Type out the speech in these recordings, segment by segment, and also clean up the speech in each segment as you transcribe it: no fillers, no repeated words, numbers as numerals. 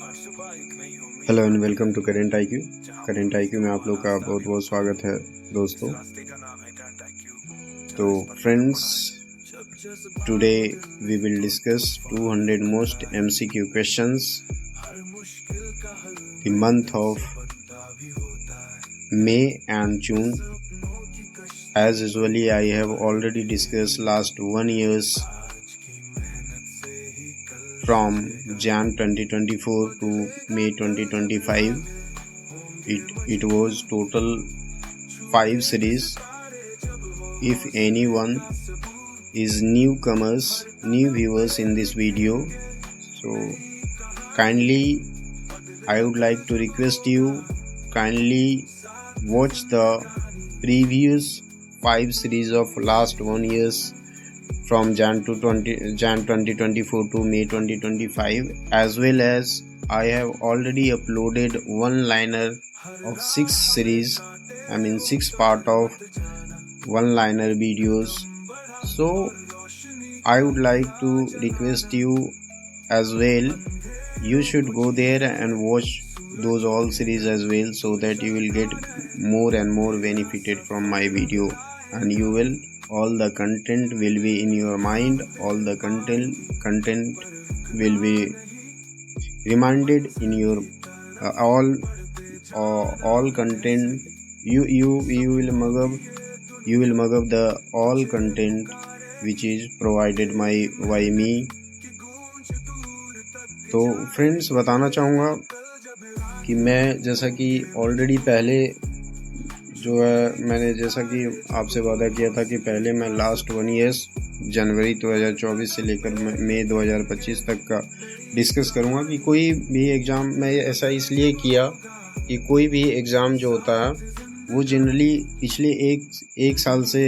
Hello and welcome to Current IQ. Current IQ में आप लोग का बहुत बहुत स्वागत है दोस्तों। तो friends, today we will discuss 200 most MCQ questions the month of May and June. As usually I have already discussed last 1 years from Jan 2024 to May 2025. It was total 5 series. If anyone is new viewers in this video, so kindly I would like to request you kindly watch the previous 5 series of last 1 years from Jan 2024 to May 2025, as well as I have already uploaded one-liner of 6 series, 6 part of one-liner videos. So I would like to request you as well, you should go there and watch those all series as well, so that you will get more and more benefited from my video, and you will all the content will be in your mind, all the content will be reminded in your all content you will mug up the all content which is provided by me. तो friends, बताना चाहूँगा कि मैं जैसा कि already पहले जो है मैंने जैसा कि आपसे वादा किया था कि पहले मैं लास्ट 1 ईयर्स जनवरी 2024 से लेकर मई 2025 तक का डिस्कस करूँगा कि कोई भी एग्ज़ाम, मैं ऐसा इसलिए किया कि कोई भी एग्ज़ाम जो होता है वो जनरली पिछले एक साल से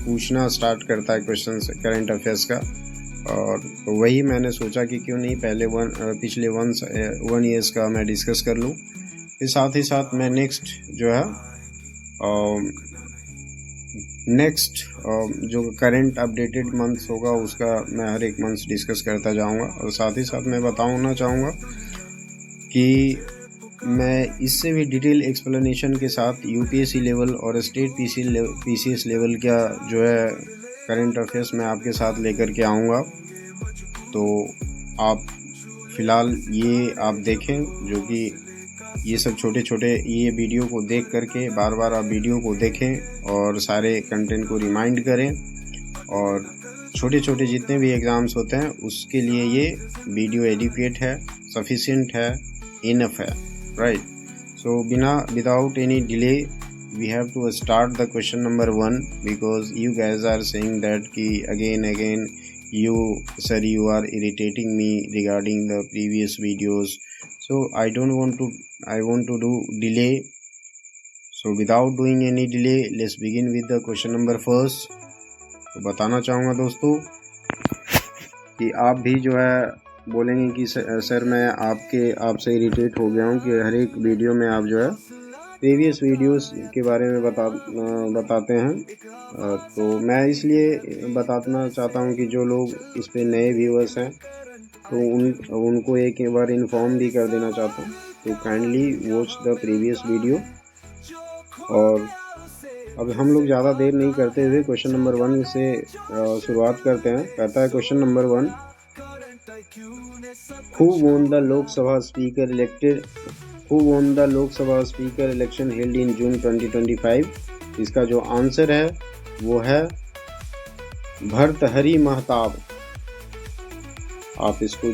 पूछना स्टार्ट करता है क्वेश्चन करंट अफेयर्स का, और वही मैंने सोचा कि क्यों नहीं पहले पिछले 1 ईयर्स का मैं डिस्कस कर लूँ। फिर साथ ही साथ मैं नेक्स्ट जो करंट अपडेटेड मंथ्स होगा उसका मैं हर एक मंथ डिस्कस करता जाऊंगा। और साथ ही साथ मैं बताना चाहूँगा कि मैं इससे भी डिटेल एक्सप्लेनेशन के साथ UPSC लेवल और स्टेट PCS लेवल का जो है करंट अफेयर्स मैं आपके साथ लेकर के आऊँगा। तो आप फ़िलहाल ये आप देखें, जो कि ये सब छोटे ये वीडियो को देख करके बार बार आप वीडियो को देखें और सारे कंटेंट को रिमाइंड करें, और छोटे जितने भी एग्ज़ाम्स होते हैं उसके लिए ये वीडियो एडिक्वेट है, सफिशिएंट है, इनफ है, right. So without any delay we have to start the question number 1, because you guys are saying that ki again you are irritating me regarding the previous videos, so I want to do delay. So without doing any delay, let's begin with the question number 1. तो बताना चाहूँगा दोस्तों कि आप भी जो है बोलेंगे कि सर मैं आपसे इरिटेट हो गया हूँ कि हर एक वीडियो में आप जो है प्रीवियस वीडियोस के बारे में बताते हैं। तो मैं इसलिए बताना चाहता हूं कि जो लोग इस पे नए व्यूअर्स हैं तो उनको एक बार इन्फॉर्म भी कर देना चाहता हूं। तो kindly watch the previous video. और अब हम लोग ज़्यादा देर नहीं करते हुए क्वेश्चन नंबर 1 से शुरुआत करते हैं। कहता है question number 1, Who won the Lok Sabha speaker election held in June 2025? इसका जो आंसर है वो है भर्तहरि महताब। आप इसको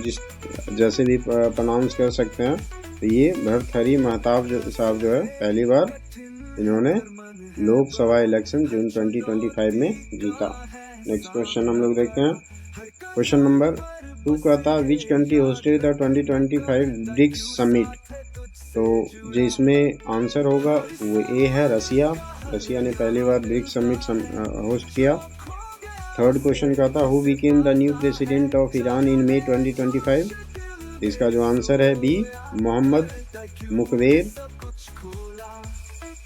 जैसे भी प्रोनाउंस कर सकते हैं। तो ये भर्तहरि महताब साहब जो है पहली बार इन्होंने लोकसभा इलेक्शन जून 2025 में जीता। नेक्स्ट क्वेश्चन हम लोग देखते हैं। क्वेश्चन नंबर 2 कहता है which country hosted the 2025 BRICS summit? तो जो इसमें आंसर होगा वो ए है रसिया ने पहली बार ब्रिक्स समिट होस्ट किया। थर्ड क्वेश्चन कहता who became the new president of Iran in May 2025? इसका जो आंसर है बी, मोहम्मद मुकवेर।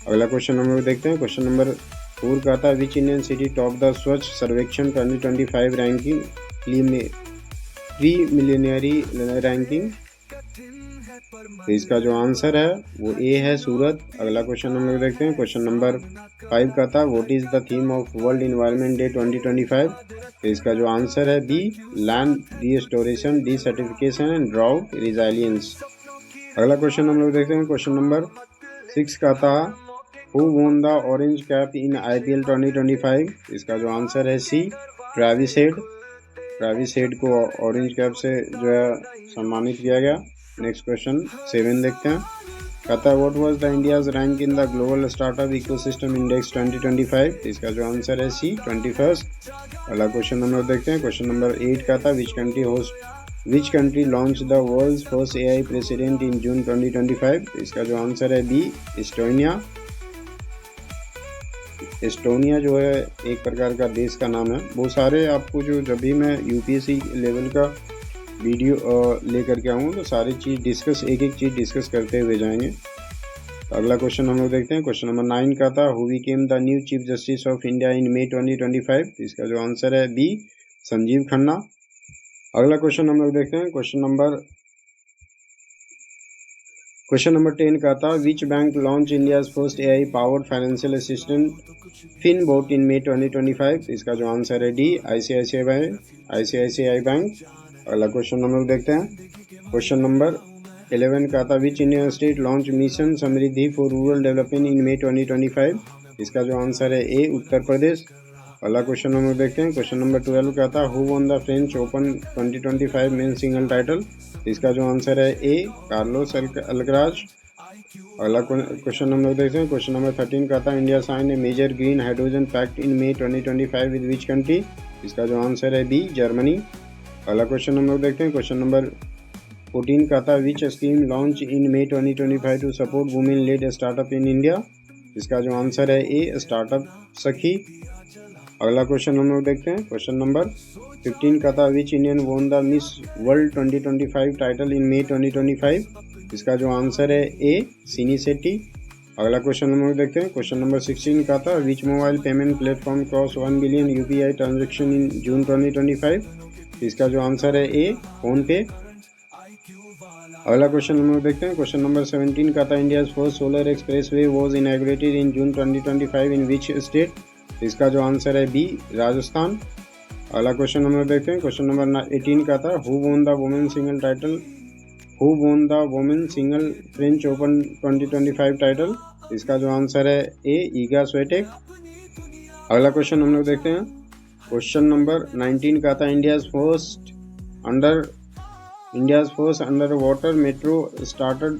अगला क्वेश्चन हम लोग देखते हैं। क्वेश्चन नंबर 4 कहता है विच इंडियन सिटी टॉप द स्वच्छ सर्वेक्षण 2025 रैंकिंग प्री मिलेनियरी रैंकिंग? तो इसका जो आंसर है वो ए है, सूरत। अगला क्वेश्चन हम लोग देखते हैं। क्वेश्चन नंबर 5 का था what is the theme of world environment day 2025। तो इसका जो आंसर है B, land restoration, desertification and drought resilience. अगला क्वेश्चन हम लोग देखते हैं। क्वेश्चन नंबर 6 का था who won the orange cap in IPL 2025। इसका जो आंसर है सी, ट्रेविस हेड। ट्रेविस हेड को ऑरेंज कैप से जो है सम्मानित किया गया। नेक्स्ट क्वेश्चन 7 देखते हैं। कहता है what was the India's rank in the global startup ecosystem index 2025। इसका जो आंसर है सी, 21st। अगला क्वेश्चन नंबर देखते हैं। क्वेश्चन नंबर 8 का था which country launch the world's first AI president in June 2025। इसका जो आंसर है बी, एस्टोनिया। एस्टोनिया जो है एक प्रकार का देश का नाम है। वो सारे आपको जो जब भी मैं UPSC लेवल का वीडियो लेकर के आऊँ तो सारी चीज़ डिस्कस, एक एक चीज़ डिस्कस करते हुए जाएंगे। तो अगला क्वेश्चन हम लोग देखते हैं। क्वेश्चन नंबर 9 का था who became the new chief justice of India in May 2025। इसका जो आंसर है बी, संजीव खन्ना। अगला क्वेश्चन हम लोग देखते हैं। क्वेश्चन नंबर 10 का था which bank launch India's first AI powered financial assistant FinBot in May 2025। इसका जो आंसर है डी, ICICI बैंक। अगला क्वेश्चन हम लोग देखते हैं। क्वेश्चन नंबर 11 का था which Indian state launch mission Samriddhi for rural development in May 2025। इसका जो आंसर है ए, उत्तर प्रदेश। अगला क्वेश्चन हम लोग देखते हैं। क्वेश्चन नंबर 12 का था who won the French Open 2025 men single title. इसका जो आंसर है ए, कार्लोस अल्कराज। अगला क्वेश्चन हम लोग देखते हैं। क्वेश्चन नंबर 13 का था India sign a major green hydrogen pact in May 2025 with which country. इसका जो आंसर है बी, जर्मनी। अगला क्वेश्चन हम लोग देखते हैं। क्वेश्चन नंबर 14 का था which scheme launch in May 2025 to support women led startup in India. इसका जो आंसर है ए, स्टार्टअप सखी। अगला क्वेश्चन हम लोग देखते हैं। क्वेश्चन नंबर 15 का था which Indian won the miss world 2025 title in May 2025। इसका जो आंसर है ए, सिनी शेट्टी। अगला क्वेश्चन हम लोग देखते हैं। क्वेश्चन नंबर 16 का था which mobile payment platform cross 1 billion UPI transaction in June 2025। इसका जो आंसर है ए, फोन पे। अगला क्वेश्चन हम लोग देखते हैं। क्वेश्चन नंबर 17 का था India first solar expressway was inaugurated in June 2025 in which state. इसका जो आंसर है बी, राजस्थान। अगला क्वेश्चन हम लोग देखते हैं। क्वेश्चन नंबर 18 का था who won the women single French Open 2025 title. इसका जो आंसर है ए, ईगा स्वेटेक। अगला क्वेश्चन हम लोग देखते हैं। क्वेश्चन नंबर 19 का था India's first under water metro started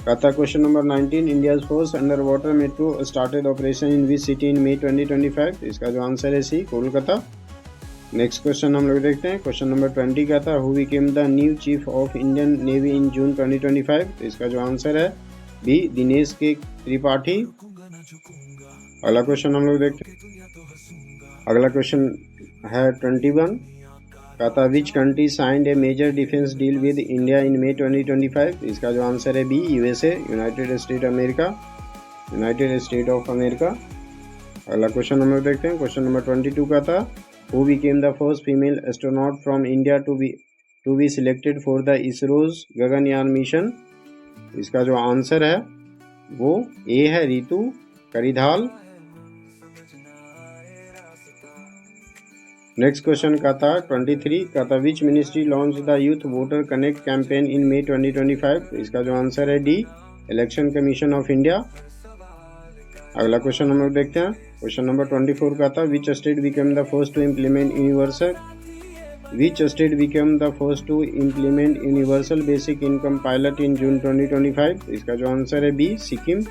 का था। Question number 19 India's first under water metro started operation in which city in May 2025। इसका जो आंसर है सी, कोलकाता। नेक्स्ट क्वेश्चन हम लोग देखते हैं। क्वेश्चन नंबर 20 का था who became the new chief of Indian navy in June 2025। इसका जो आंसर है बी, दिनेश के त्रिपाठी। अगला क्वेश्चन हम लोग देखते हैं। अगला क्वेश्चन है 21 का था which country signed a major defence deal with India in May 2025। इसका जो आंसर है B, USA, united state of America. अगला क्वेश्चन हम लोग देखते हैं। क्वेश्चन नंबर 22 का था who became the first female astronaut from India to be selected for the ISRO's Gaganyaan mission. इसका जो आंसर है वो ए है, रितु करिधाल। नेक्स्ट क्वेश्चन का था 23 का था which ministry launch the youth voter connect campaign in May 2025। इसका जो आंसर है D, election commission of India. अगला क्वेश्चन हम लोग देखते हैं। क्वेश्चन नंबर 24 का था which state become the first to implement universal basic income pilot in June 2025। इसका जो आंसर है बी, सिक्किम।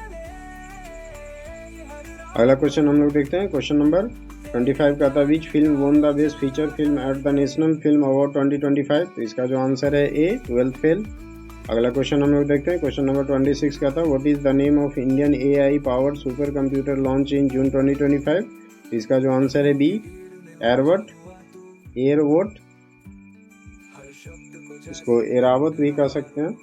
अगला क्वेश्चन हम लोग देखते हैं। क्वेश्चन नंबर 25 का था which film won the best feature film at the national film award 2025। इसका जो आंसर है ए, 12th फेल। अगला क्वेश्चन हम लोग देखते हैं। क्वेश्चन नंबर 26 का था what is the name of Indian AI powered super computer launch in June 2025। इसका जो आंसर है बी, एयरवोट। इसको एरावत भी कह सकते हैं।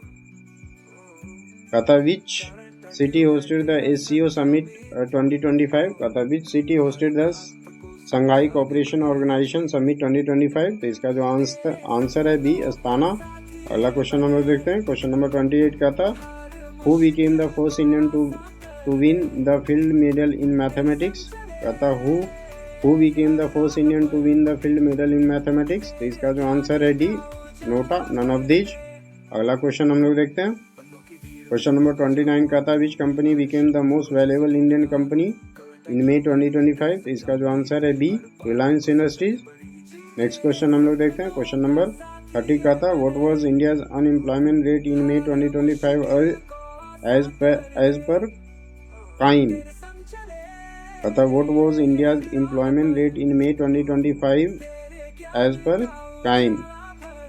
कहा which city hosted the SCO summit 2025। कहा which city hosted the Shanghai cooperation organisation summit 2025। तो इसका जो आंसर है बी, अस्ताना। अगला क्वेश्चन हम लोग देखते हैं। क्वेश्चन नंबर 28 का था who became the first Indian to win the field medal in mathematics. कहता who became the first Indian to win the field medal in mathematics. तो इसका जो आंसर है D, NOTA, none of these. अगला question हम लोग देखते हैं। क्वेश्चन नंबर 29 का था which company became the most valuable Indian company in May 2025। तो इसका जो आंसर है B, Reliance Industries. Next question हम लोग देखते हैं। क्वेश्चन नंबर 30 का था what was India's unemployment rate in May 2025 as per काइम। अतः what was India's employment rate in May 2025 as per काइम।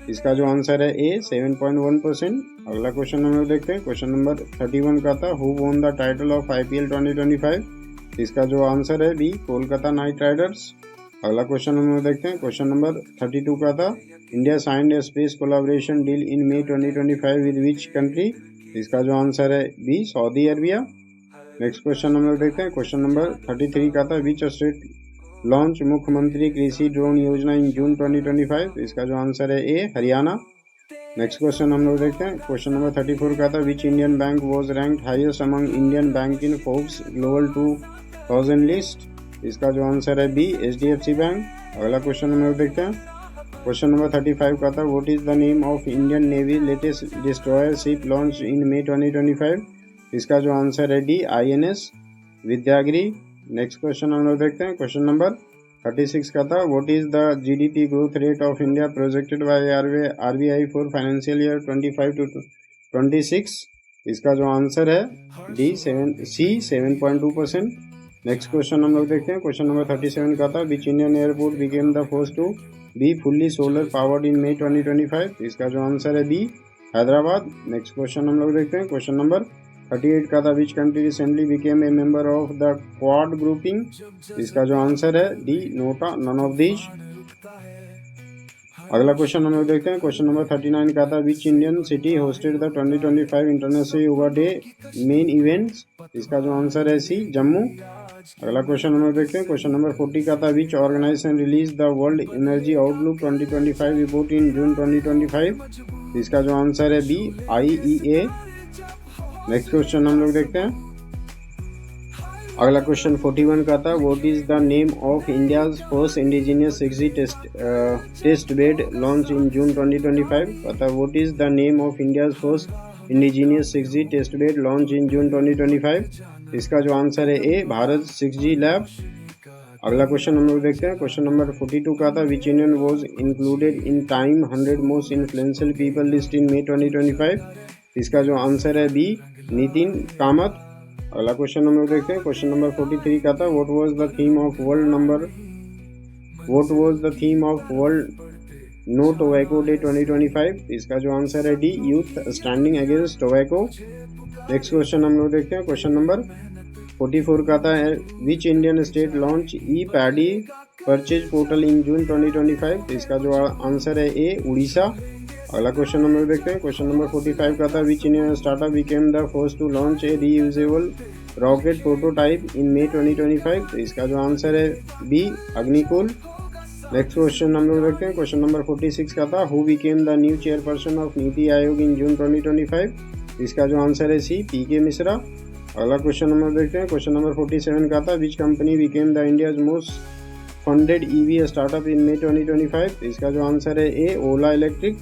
इसका जो आंसर है ए, 7.1%। अगला क्वेश्चन हम लोग देखते हैं। क्वेश्चन नंबर 31 का था who won the title of IPL 2025। इसका जो आंसर है बी, कोलकाता नाइट राइडर्स। अगला क्वेश्चन हम लोग देखते हैं। क्वेश्चन नंबर 32 का था India signed a space collaboration deal in May 2025 with which country. इसका जो आंसर है B, Saudi Arabia. Next question हम लोग देखते हैं। क्वेश्चन नंबर 33 का था विच स्टेट लॉन्च मुख्यमंत्री कृषि ड्रोन योजना इन जून 2025। इसका जो आंसर है ए, हरियाणा। नेक्स्ट क्वेश्चन हम लोग देखते हैं। क्वेश्चन नंबर 34 का था which Indian bank was ranked highest among Indian bank in Forbes global 2000 list. इसका जो आंसर है बी, HDFC बैंक। अगला क्वेश्चन हम लोग देखते हैं। क्वेश्चन नंबर 35 का था what is the name of Indian navy latest destroyer ship launch in May 2025। इसका जो आंसर है D, INS Vidyagiri. Next question हम लोग देखते हैं। क्वेश्चन नंबर 36 का था what is the GDP growth rate of India projected by RBI for financial year 25 to 26। इसका जो आंसर है डी, 7.2%। नेक्स्ट क्वेश्चन हम लोग देखते हैं। क्वेश्चन नंबर 37 का था which Indian airport became the first to be fully solar powered in May 2025। इसका जो आंसर है बी, हैदराबाद। नेक्स्ट क्वेश्चन हम लोग देखते हैं। क्वेश्चन नंबर 38 का था which country recently became a member of the quad grouping. इसका जो आंसर है D, NOTA, none of these. अगला क्वेश्चन हम लोग देखते हैं। क्वेश्चन नंबर 39 का था which Indian city hosted the 2025 international yoga day main events. इसका जो आंसर है सी, जम्मू। अगला क्वेश्चन हम लोग देखते हैं। क्वेश्चन नंबर 40 का था which organisation release the world energy outlook 2025 report in June 2025। इसका जो आंसर है बी, IEA। नेक्स्ट क्वेश्चन हम लोग देखते हैं। अगला क्वेश्चन 41 का था what is the name of India's first indigenous 6G test bed launch in June 2025। पता what is the name of India's first indigenous 6G test bed launch in June 2025। इसका जो आंसर है ए, भारत 6G लैब। अगला question हम लोग देखते हैं। Question number 42 का था which Indian was included in Time 100 most influential people list in May 2025। इसका जो आंसर है बी, नितिन कामत। अगला क्वेश्चन हम लोग देखते हैं। क्वेश्चन नंबर 43 का था what was the theme of world no tobacco day 2025। इसका जो आंसर है D, youth standing against tobacco. Next question हम लोग देखते हैं। क्वेश्चन नंबर 44 का था which Indian state launch e paddy purchase portal in June 2025। इसका जो आंसर है ए, उड़ीसा। अगला क्वेश्चन हम लोग देखते हैं। क्वेश्चन नंबर 45 का था which Indian startup became the first to launch a reusable rocket prototype in May 2025। तो इसका जो आंसर है बी, अग्निकुल। नेक्स्ट क्वेश्चन हम लोग देखते हैं। क्वेश्चन नंबर 46 का था who became the new chairperson of नीति आयोग इन जून 2025। इसका जो आंसर है सी, PK मिश्रा। अगला क्वेश्चन हम लोग देखते हैं। क्वेश्चन नंबर 47 का था which company became the India's most funded EV startup in May 2025। इसका जो आंसर है ए, ओला इलेक्ट्रिक।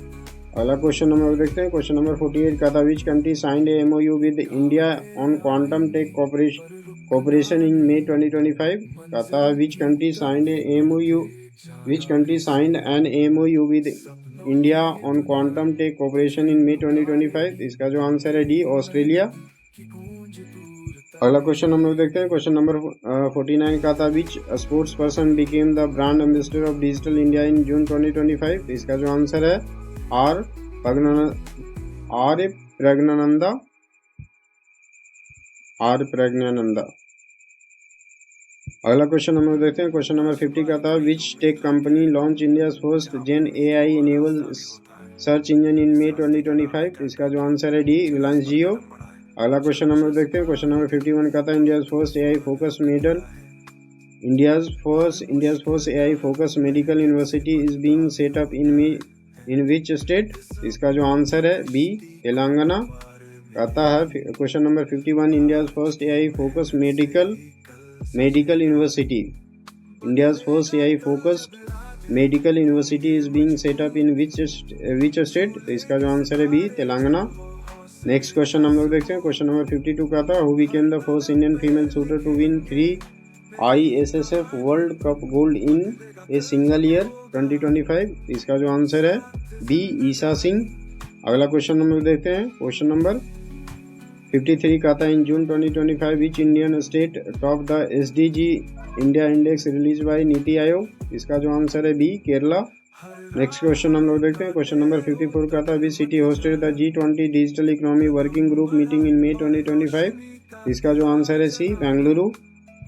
अगला क्वेश्चन हम लोग देखते हैं। क्वेश्चन नंबर 48 का था which country signed a MOU with India on quantum tech cooperation in May 2025। कहता है which country signed an MOU with India on quantum tech cooperation in May 2025। इसका जो आंसर है डी, ऑस्ट्रेलिया। अगला question हम लोग देखते हैं। क्वेश्चन नंबर 49 का था which sports person became the brand ambassador of digital India in June 2025। इसका जो आंसर है आर प्रज्ञानंदा। अगला क्वेश्चन हम लोग देखते हैं। क्वेश्चन नंबर 50 का था which tech company launch India first gen AI enable search engine in May 2025। इसका जो आंसर है डी, रिलायंस जियो। अगला क्वेश्चन हम लोग देखते हैं। क्वेश्चन नंबर 51 का था India's first AI focus medical university is being set up in in which state, इसका जो आंसर है बी तेलंगाना। आता है question number 51, India's first AI focus medical university, India's first AI focused medical university is being set up in which state, तो इसका जो answer है B Telangana. Next question हम लोग देखते हैं, क्वेश्चन नंबर 52 का था, who became the first Indian female shooter to win 3 ISSF world cup gold in a single year 2025, इसका जो आंसर है बी ईसा सिंह। अगला क्वेश्चन हम लोग देखते हैं, क्वेश्चन नंबर 53 का था, in June 2025 which Indian state top the SDG India index release by NITI आयोग, इसका जो आंसर है बी केरला। नेक्स्ट क्वेश्चन हम लोग देखते हैं, क्वेश्चन नंबर 54 का था, which city hosted the G20 digital economy working group meeting in May 2025, इसका जो आंसर है सी बेंगलुरु।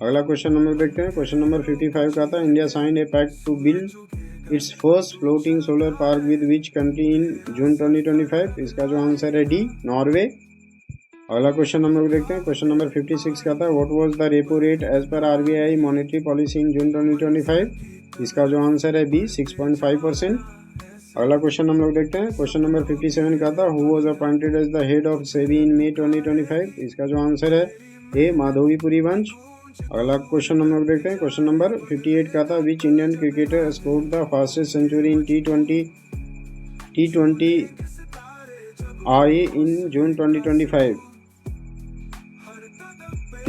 अगला क्वेश्चन हम लोग देखते हैं, क्वेश्चन नंबर 55 का था, India signed a pact to build its first floating solar park with which country in June 2025, इसका जो आंसर है डी नॉर्वे। अगला क्वेश्चन हम लोग देखते हैं, क्वेश्चन नंबर 56 का था, what was the repo rate as per RBI monetary policy in June 2025, इसका जो आंसर है बी 6.5%। अगला क्वेश्चन हम लोग देखते हैं, क्वेश्चन नंबर 57 का था, who was appointed as the head of SEBI in May 2025, इसका जो आंसर है ए माधवीपुरी वंश। अगला क्वेश्चन हम लोग देखते हैं, क्वेश्चन नंबर 58 का था, which Indian cricketer scored the fastest century in T20I in June 2025,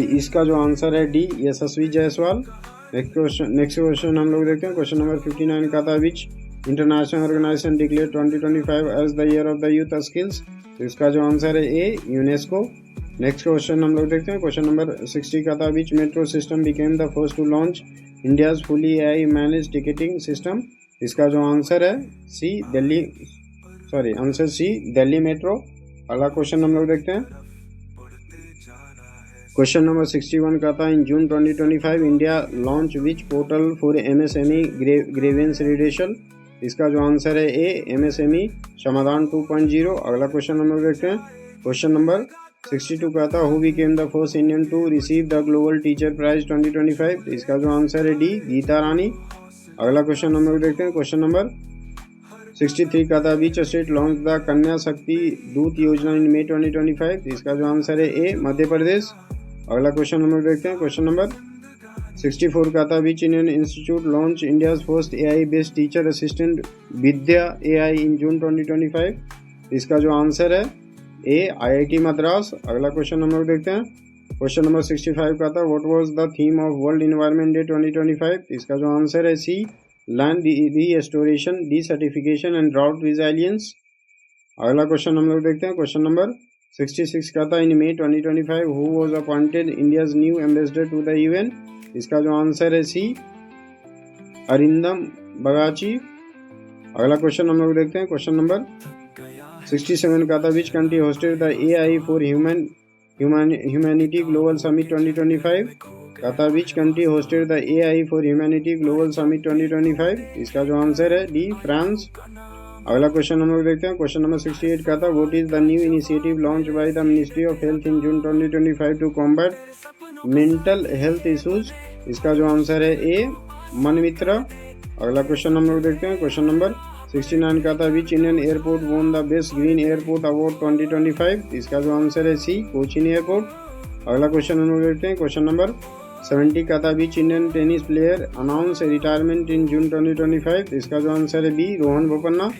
इसका जो आंसर है D Yashasvi Jaiswal. Next question हम लोग देखते हैं, क्वेश्चन नंबर 59 का था, which international organisation declare 2025 as the year of the youth skills, तो इसका जो आंसर है ए यूनेस्को। नेक्स्ट क्वेश्चन हम लोग देखते हैं, क्वेश्चन नंबर 60 का था, which metro system became the first to launch India's fully AI manage ticketing system, इसका जो आंसर है आंसर सी दिल्ली मेट्रो। अगला क्वेश्चन हम लोग देखते हैं, क्वेश्चन नंबर 61 का था, in June 2025 India launch which portal for MSME grievance redressal, इसका जो आंसर है ए MSME समाधान 2.0। अगला क्वेश्चन हम लोग देखते हैं, क्वेश्चन नंबर 62 का था, who became the first Indian to receive the global teacher prize 2025, इसका जो आंसर है डी गीता रानी। अगला क्वेश्चन हम लोग देखते हैं, क्वेश्चन नंबर 63 का था, विच स्टेट लॉन्च द कन्या शक्ति दूत योजना इन May 2025, इसका जो आंसर है ए मध्य प्रदेश। अगला क्वेश्चन हम लोग देखते हैं, क्वेश्चन नंबर 64 का था, which Indian institute launch India's first AI based teacher assistant Vidya AI in June 2025, इसका जो आंसर है ए IIT मद्रास। अगला क्वेश्चन हम लोग देखते हैं, क्वेश्चन नंबर 65 का था, what was the theme of world environment day 2025, इसका जो आंसर है C land restoration, desertification and drought resilience. अगला क्वेश्चन हम लोग देखते हैं, क्वेश्चन नंबर 66 का था, in May 2025 who was appointed India's new ambassador to the UN, इसका जो आंसर है सी अरिंदम बगाची। अगला क्वेश्चन हम लोग देखते हैं, क्वेश्चन नंबर 67 का था, which country hosted the AI for humanity global summit 2025, का था, which country hosted the AI for humanity global summit 2025, इसका जो आंसर है डी फ्रांस। अगला क्वेश्चन हम लोग देखते हैं, क्वेश्चन नंबर 68 का था, what is the new initiative launch by the ministry of health in June 2025 to combat mental health issues, इसका जो आंसर है ए मनमित्रा। अगला क्वेश्चन हम लोग देखते हैं, क्वेश्चन नंबर 69 का था, which Indian airport won the best green airport award 2025, इसका जो आंसर है सी कोचिन एयरपोर्ट। अगला क्वेश्चन हम लोग देखते हैं, क्वेश्चन नंबर 70 का था, which Indian tennis player announce retirement in June 2025, इसका जो आंसर है बी रोहन बोपन्ना।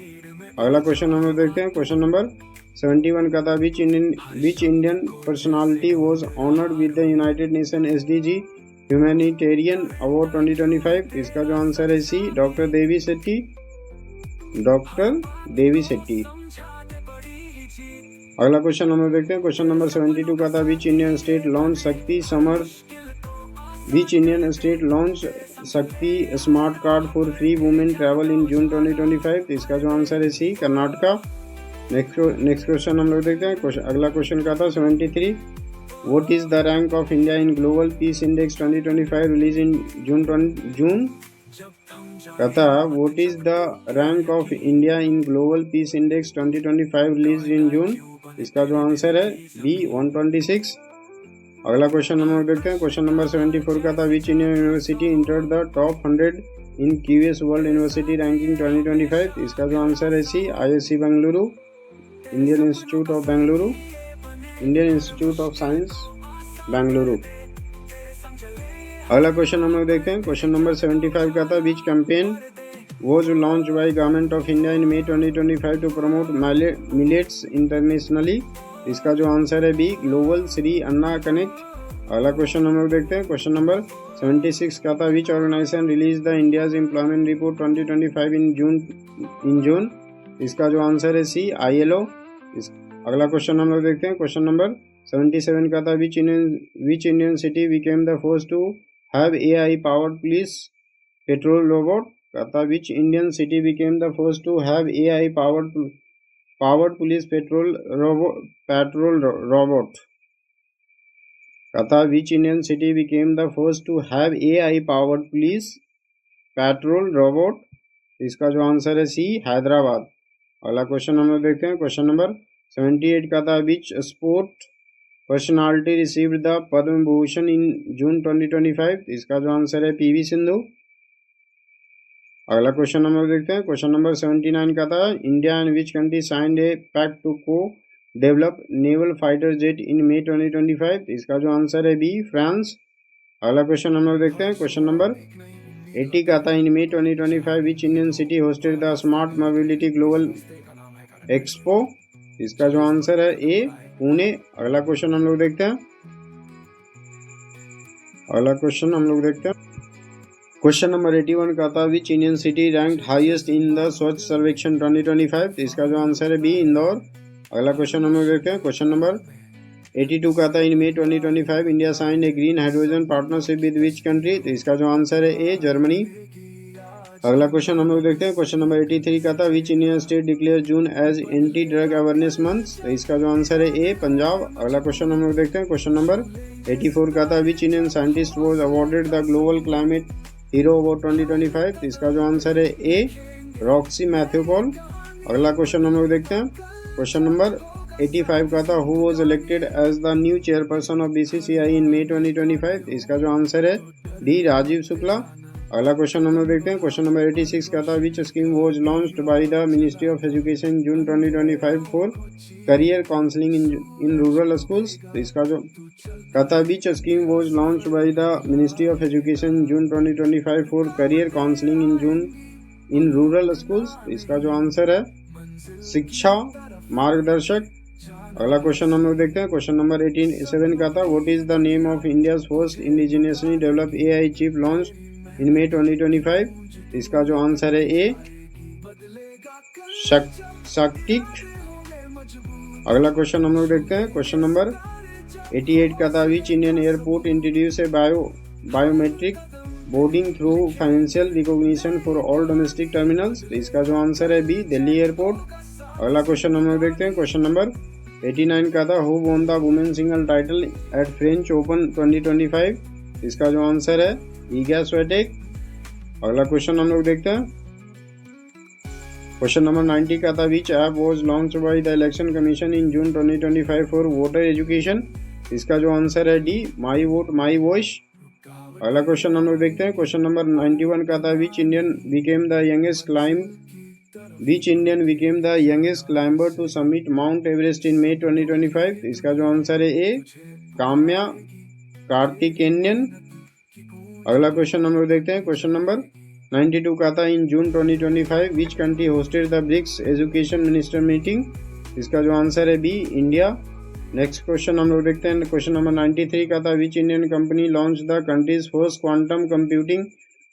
अगला क्वेश्चन हम लोग देखते हैं, क्वेश्चन नंबर 71 का था, which Indian personality was honoured with the United nation SDG humanitarian award 2025, इसका जो आंसर है सी डॉक्टर देवी शेट्टी। अगला क्वेश्चन हम लोग देखते हैं, क्वेश्चन नंबर 72 का था, which Indian state launch Shakti smart card for free women travel in June 2025, इसका जो आंसर है सी कर्नाटका। नेक्स्ट क्वेश्चन हम लोग देखते हैं, अगला क्वेश्चन का था 73, what is the rank of India in global peace index 2025 release in June का था, what is the rank of India in global peace index 2025 release in June, इसका जो आंसर है बी 126। अगला क्वेश्चन हम लोग देखते हैं, क्वेश्चन नंबर 74 का था, which Indian university entered the top 100 in QS world university ranking 2025? इसका जो आंसर है सी, ISC Bengaluru, Indian institute of Bengaluru, Indian institute of science Bengaluru. अगला क्वेश्चन हम लोग देखते हैं, क्वेश्चन नंबर 75 का था, which campaign was launched by Government of India in May 2025 to promote millets internationally? इसका जो आंसर है B, global Shri Anna connect. अगला क्वेश्चन हम लोग देखते हैं, क्वेश्चन नंबर 76 का था, which organisation release the India's employment report 2025 in June? इसका जो आंसर है सी, ILO। अगला क्वेश्चन हम लोग देखते हैं, क्वेश्चन नंबर 77 का था, which Indian city became the first to have AI powered police patrol robot? कहता which Indian city became the first to have AI powered police patrol robot? कहता which Indian city became the first to have AI powered police patrol robot? इसका जो answer है सी, हैदराबाद। अगला question हम लोग देखते हैं, क्वेश्चन नंबर 78 का था, which sport personality received the Padma Bhushan in June 2025? इसका जो आंसर है PV सिंधु। अगला क्वेश्चन हम लोग देखते हैं, क्वेश्चन नंबर 79 का था, India and which country signed a pact to co develop naval fighter jet in May 2025? इसका जो आंसर है बी, फ्रांस। अगला क्वेश्चन हम लोग देखते हैं, क्वेश्चन नंबर 80 का था, in May 2025 which Indian city hosted the smart mobility global expo? इसका जो आंसर है ए, पुणे। अगला क्वेश्चन हम लोग देखते हैं, क्वेश्चन नंबर 81 का था, which Indian city ranked highest in the स्वच्छ सर्वेक्षण 2025? इसका जो आंसर है बी, इंदौर। अगला क्वेश्चन हम लोग देखते हैं, क्वेश्चन नंबर 82 का था, in May 2025 India signed A green hydrogen partnership with which country? तो इसका जो आंसर है ए, जर्मनी। अगला क्वेश्चन हम लोग देखते हैं, क्वेश्चन नंबर 83 का था, which Indian state declare June as anti drug awareness month? तो इसका जो आंसर है ए, पंजाब। अगला क्वेश्चन हम लोग देखते हैं, क्वेश्चन नंबर 84 का था, which Indian scientist was awarded the global climate hero award 2025? तो इसका जो आंसर है ए, रॉक्सी मैथ्यू पॉल। अगला क्वेश्चन हम लोग देखते हैं, क्वेश्चन नंबर 85 का था, who was elected as the new chairperson of BCCI in May 2025? तो इसका जो आंसर है डी, राजीव शुक्ला। अगला क्वेश्चन हम लोग देखते हैं, क्वेश्चन नंबर 86 का था, which scheme was launched by the ministry of education June 2025 for career counselling in rural schools? तो इसका जो कहता, विच scheme was launched by the ministry of education June 2025 for career counselling in rural schools? तो इसका जो answer है शिक्षा मार्गदर्शक। अगला क्वेश्चन हम लोग देखते हैं, क्वेश्चन नंबर 87 का था, what is the name of India's first indigenously developed AI chip launch in May 2025? इसका जो आंसर है ए, शक्तिक। अगला क्वेश्चन हम लोग देखते हैं, क्वेश्चन नंबर 88 का था, which Indian airport introduce A biometric boarding through financial recognition for all domestic terminals? तो इसका जो आंसर है बी, दिल्ली एयरपोर्ट। अगला क्वेश्चन हम लोग देखते हैं, क्वेश्चन नंबर 89 का था, who won the women single title eight French Open 2025? इसका जो आंसर है ईगा स्वेटेक। अगला क्वेश्चन हम लोग देखते हैं, क्वेश्चन नंबर 90 का था, which app was launched by the election commission in June 2025 for voter education? इसका जो आंसर है D, my vote my voice. अगला क्वेश्चन हम लोग देखते हैं, क्वेश्चन नंबर 91 का था, which Indian became the youngest climber to submit mount Everest in May 2025? इसका जो आंसर है ए, काम्या कार्तिकेयन। अगला क्वेश्चन हम लोग देखते हैं, क्वेश्चन नंबर 92 का था, in June 2025 which country hosted the BRICS education minister meeting? इसका जो आंसर है बी, इंडिया। नेक्स्ट क्वेश्चन हम लोग देखते हैं, क्वेश्चन नंबर 93 का था, which Indian company launch the countries first quantum computing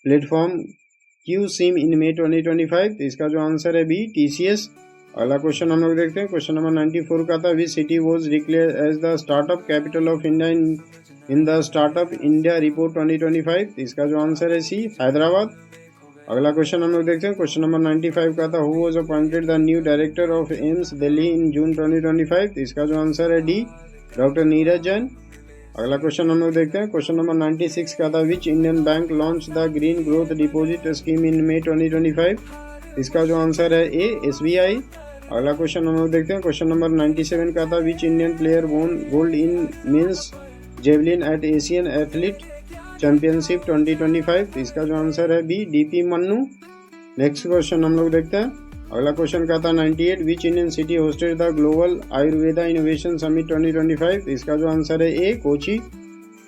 platform QSIM in May 2025? इसका जो आंसर है बी, TCS। अगला क्वेश्चन हम लोग देखते हैं, क्वेश्चन नंबर 94 का था, which city was declared as the startup capital of India in the startup India report 2025? इसका जो आंसर है सी, हैदराबाद। अगला क्वेश्चन हम लोग देखते हैं, क्वेश्चन नंबर 95 का था, who was appointed the new director of AIIMS Delhi in June 2025? इसका जो आंसर है डी, डॉक्टर नीरज जैन। अगला क्वेश्चन हम लोग देखते हैं, क्वेश्चन नंबर 96 का था, which Indian bank launch the green growth deposit scheme in May 2025? इसका जो आंसर है ए, SBI। अगला क्वेश्चन हम लोग देखते हैं, क्वेश्चन नंबर 97 का था, which Indian player won gold in men's javelin at Asian athlete championship 2025, इसका जो आंसर है B, DP Manu. Next question हम लोग देखते हैं। अगला क्वेश्चन का था 98, which Indian city hosted the global Ayurveda innovation summit 2025, इसका जो आंसर है ए, कोची।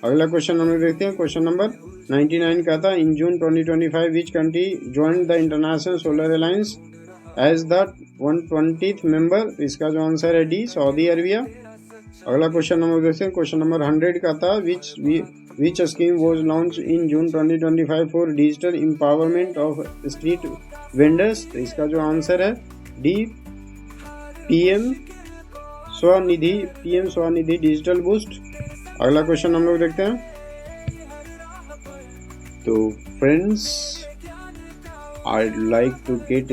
अगला क्वेश्चन हम लोग देखते हैं। क्वेश्चन नंबर 99 का था, in June 2025 which country joined the international solar alliance as the 120th member, इसका जो आंसर है डी, सऊदी अरबिया। अगला क्वेश्चन नंबर देखते हैं। क्वेश्चन नंबर 100 का था, which scheme was launch in June 2025 for digital empowerment of street vendors, तो इसका जो आंसर है D, PM SVANidhi digital boost. अगला क्वेश्चन हम लोग देखते हैं। तो friends, I'd like to get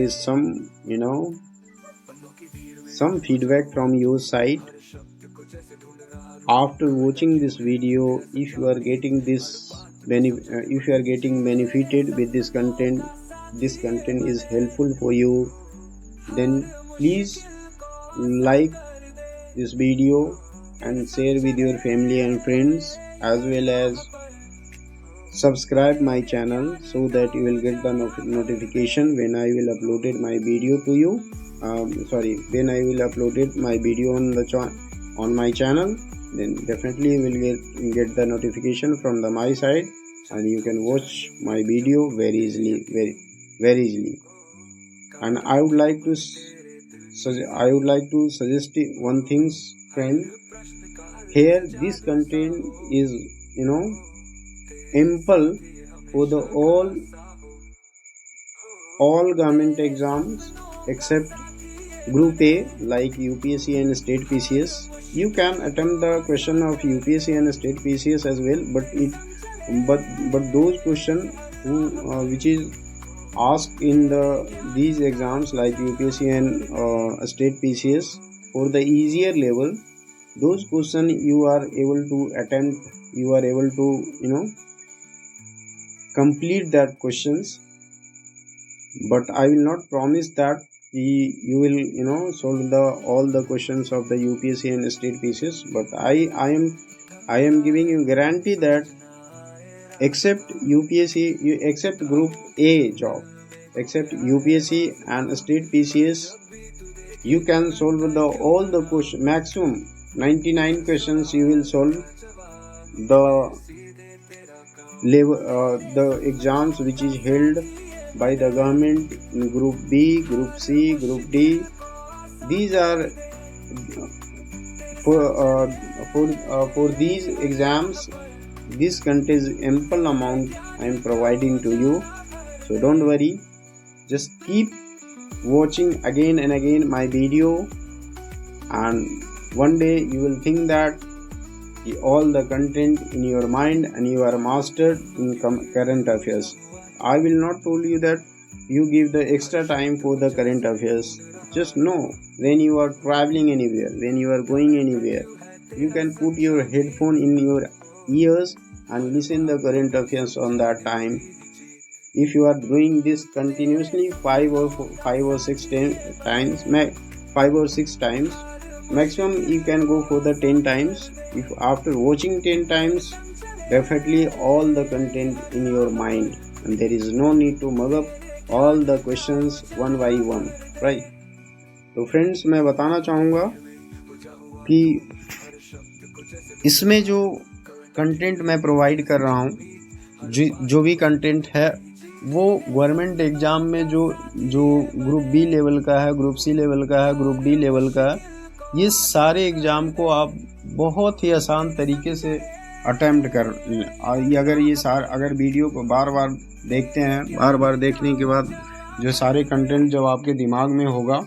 some feedback from your side after watching this video. If you are getting benefited with this content is helpful for you, then please like this video and share with your family and friends, as well as subscribe my channel so that you will get the notification when I will uploaded my video to you. When I will uploaded my video on my channel, then definitely you will get the notification from my side, and you can watch my video very easily. And I would like to suggest one thing, friend. Here this content is ample for the all government exams except group A, like UPSC and state PCS. You can attempt the question of UPSC and state PCS as well, but those questions which is asked in these exams like UPSC and state PCS, for the easier level, those questions you are able to attempt, you are able to complete that questions, but I will not promise that you will solve all the questions of the UPSC and state PCS, but I am giving you guarantee that except UPSC, except group A job, except UPSC and state PCS, you can solve all the questions, maximum 99 questions you will solve the exams which is held by the government in group B, group C, group D. These are for these exams, this contains ample amount I am providing to you, so don't worry, just keep watching again and again my video, and one day you will think that all the content in your mind and you are mastered in current affairs. I will not tell you that you give the extra time for the current affairs. Just know, when you are traveling anywhere, when you are going anywhere, you can put your headphone in your ears and listen the current affairs on that time. If you are doing this continuously 5 or 6 times, maximum you can go for the 10 times. If after watching 10 times, definitely all the content in your mind, and there is no need to mug up all the questions one by one, right? तो friends, मैं बताना चाहूँगा कि इसमें जो content मैं provide कर रहा हूँ, जो भी कंटेंट है वो गवर्नमेंट एग्ज़ाम में जो ग्रुप बी लेवल का है, ग्रुप सी लेवल का है, ग्रुप डी लेवल का है, ये सारे एग्ज़ाम को आप बहुत ही आसान तरीके से अटेम्प्ट कर, अगर वीडियो को बार बार देखते हैं, बार बार देखने के बाद जो सारे कंटेंट जब आपके दिमाग में होगा,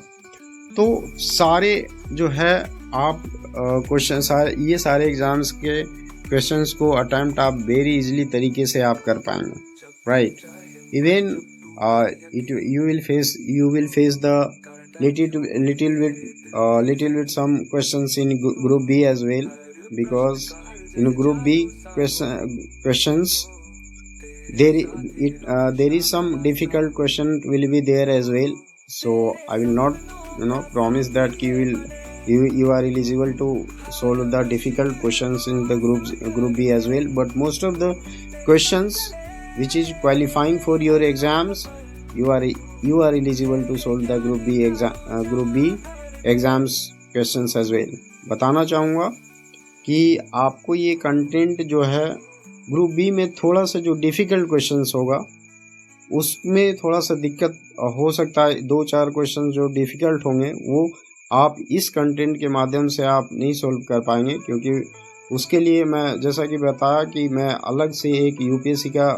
तो सारे जो है आप ये सारे एग्ज़ाम्स के क्वेश्चंस को अटेम्प्ट आप वेरी इजीली तरीके से आप कर पाएंगे, right? Even you will face the little bit some questions in group B as well, because in group B questions there is some difficult question will be there as well. So I will not promise that you are eligible to solve the difficult questions in the group B as well, but most of the questions which is qualifying for your exams, you are eligible to solve the group B exams questions as well. बताना चाहूँगा कि आपको ये content जो है group B में थोड़ा सा जो डिफ़िकल्ट क्वेश्चंस होगा उसमें थोड़ा सा दिक्कत हो सकता है। 2-4 क्वेश्चन जो डिफ़िकल्ट होंगे वो आप इस कंटेंट के माध्यम से आप नहीं सॉल्व कर पाएंगे, क्योंकि उसके लिए मैं जैसा कि बताया कि मैं अलग से एक यूपीएससी का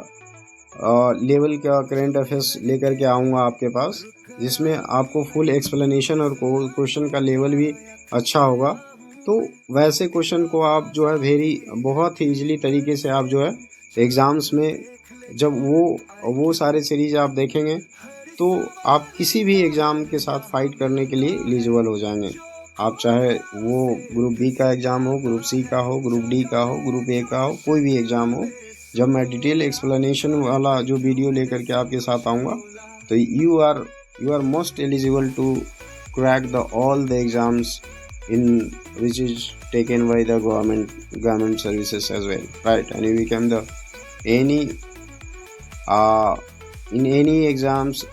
लेवल का करंट अफेयर्स लेकर के आऊँगा आपके पास, जिसमें आपको फुल एक्सप्लेनेशन और क्वेश्चन का लेवल भी अच्छा होगा। तो वैसे क्वेश्चन को आप जो है बहुत ही ईजिली तरीके से आप जो है एग्ज़ाम्स में जब वो सारे सीरीज आप देखेंगे तो आप किसी भी एग्ज़ाम के साथ फाइट करने के लिए एलिजिबल हो जाएंगे। आप चाहे वो ग्रुप बी का एग्ज़ाम हो, ग्रुप सी का हो, ग्रुप डी का हो, ग्रुप ए का हो, कोई भी एग्ज़ाम हो, जब मैं डिटेल एक्सप्लेनेशन वाला जो वीडियो लेकर के आपके साथ आऊँगा तो you are most eligible to crack the all the exams in which is taken by the government services as well, right? And you become the in any exams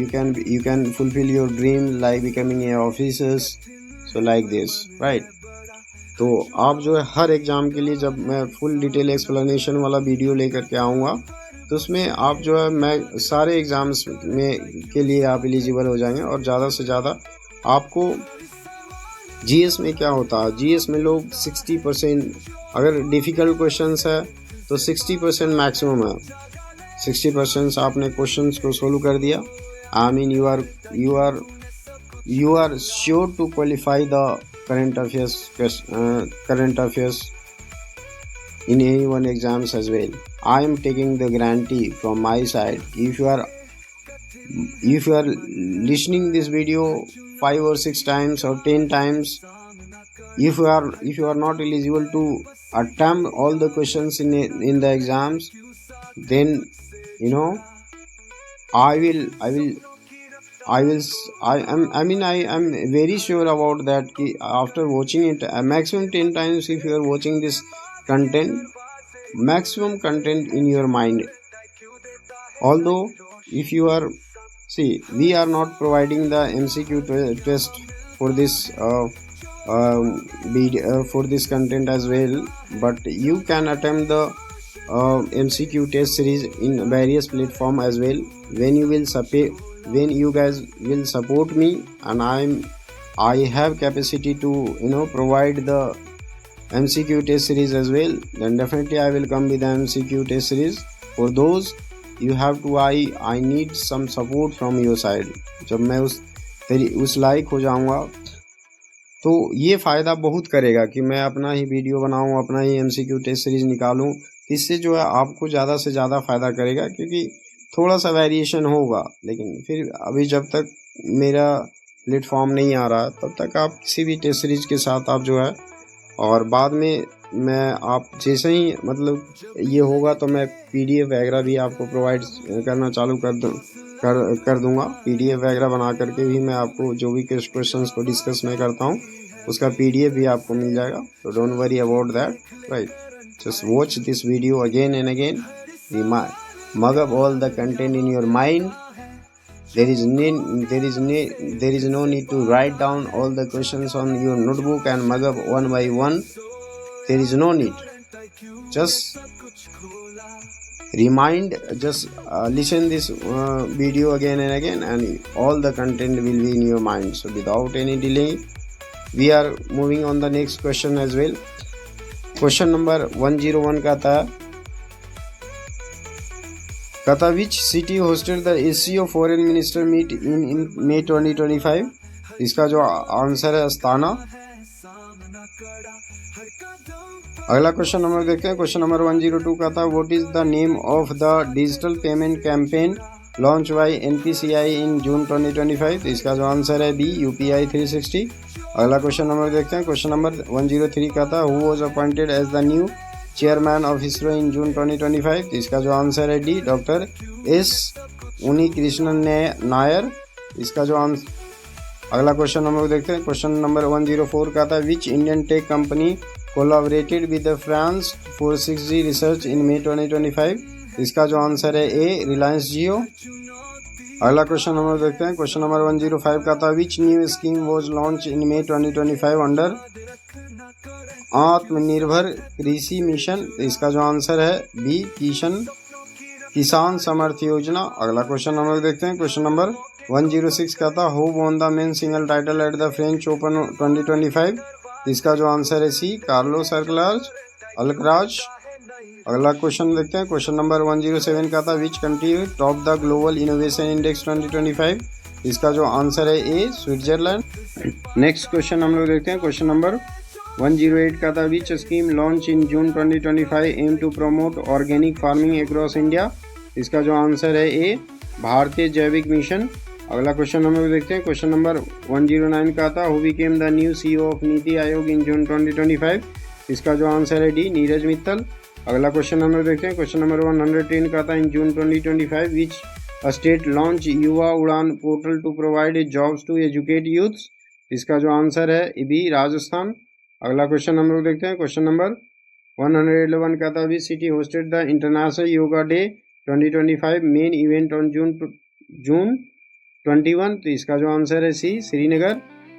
you can fulfill your dream like becoming a officers, so like this, right? तो आप जो है हर exam के लिए जब मैं full detail explanation वाला video लेकर के आऊँगा तो उसमें आप जो है मैं सारे एग्ज़ाम्स में के लिए आप एलिजिबल हो जाएंगे। और ज़्यादा से ज़्यादा आपको जीएस में क्या होता है, जीएस में लोग 60%, अगर डिफ़िकल्ट क्वेश्चंस है तो 60% मैक्सिमम है। 60% आपने क्वेश्चंस को सोल्व कर दिया, I mean you are sure to qualify the current affairs in any one exams as well. I am taking the guarantee from my side. If you are listening this video 5 or 6 times or 10 times, if you are not eligible to attempt all the questions in the exams, then I am very sure about that. After watching it maximum 10 times, if you are watching this content, maximum content in your mind. Although if you are we are not providing the MCQ test for this for this content as well, but you can attempt the MCQ test series in various platform as well. When you guys will support me and I have capacity to provide the MCQ test series as well, then definitely I will come with the MCQ test series. For those you have to I need some support from your side. जब मैं उस लायक हो जाऊंगा तो ये फ़ायदा बहुत करेगा कि मैं अपना ही वीडियो बनाऊं, अपना ही MCQ टेस्ट सीरीज़ निकालूं। इससे जो है आपको ज़्यादा से ज़्यादा फ़ायदा करेगा, क्योंकि थोड़ा सा वेरिएशन होगा, लेकिन फिर अभी जब तक मेरा प्लेटफॉर्म नहीं आ रहा तब तक आप किसी भी टेस्ट सीरीज़ के साथ आप जो है, और बाद में मैं आप जैसे ही ये होगा तो मैं PDF वगैरह भी आपको प्रोवाइड करना चालू कर दूंगा। PDF वगैरह बना करके भी मैं आपको जो भी क्वेश्चंस को डिस्कस मैं करता हूँ उसका PDF भी आपको मिल जाएगा। तो don't worry about that, right? Just watch this video again and again, mug up all the content in your mind. There is no need to write down all the questions on your notebook and mug up one by one. There is no need. Just listen this video again and again, and all the content will be in your mind. So without any delay, we are moving on the next question as well. Question number 101 का था which city hosted the SCO foreign minister meet in May 2025? इसका जो answer है Astana. अगला question number देखते हैं। Question number 102 का था what is the name of the digital payment campaign launch by NPCI in June 2025? तो इसका जो आंसर है B, UPI 360। अगला क्वेश्चन नंबर देखते हैं। क्वेश्चन नंबर 103 का था who was appointed as the new chairman of ISRO in June 2025? तो इसका जो आंसर है D, doctor S Unnikrishnan Nair. इसका जो आंसर। अगला क्वेश्चन नंबर देखते हैं। क्वेश्चन नंबर 104 का था which Indian tech company collaborated with the France for 6G research in May 2025? इसका जो आंसर है ए, रिलायंस जियो। अगला क्वेश्चन नंबर देखते हैं। क्वेश्चन नंबर 105 का था, which new scheme was launch in May 2025 under आत्मनिर्भर कृषि मिशन? इसका जो आंसर है बी, किसान समर्थ योजना। अगला क्वेश्चन नंबर देखते हैं। क्वेश्चन नंबर 106 का था, who won the men single title at the French Open 2025? इसका जो आंसर है सी, कार्लोस अल्कराज। अगला क्वेश्चन देखते हैं। क्वेश्चन नंबर 107 का था, which country top the global innovation index 2025? इसका जो आंसर है ए, स्विट्जरलैंड। नेक्स्ट क्वेश्चन हम लोग देखते हैं। क्वेश्चन नंबर 108 का था, which scheme launch in June 2025 aim to promote organic farming across India? इसका जो आंसर है ए, भारतीय जैविक मिशन। अगला क्वेश्चन हम लोग देखते हैं। क्वेश्चन नंबर 109 का था, who became the new CEO of नीति आयोग इन जून 2025? इसका जो आंसर है डी, नीरज मित्तल। अगला क्वेश्चन नंबर देखते हैं। क्वेश्चन नंबर 110 का था, in June 2025 which state launch Yuva Udaan portal to provide jobs to educate youths? इसका जो आंसर है बी, राजस्थान। अगला क्वेश्चन हम लोग देखते हैं। क्वेश्चन नंबर 111 का था, which city hosted the international yoga day 2025 main event on June 21? तो इसका जो आंसर है सी, श्रीनगर।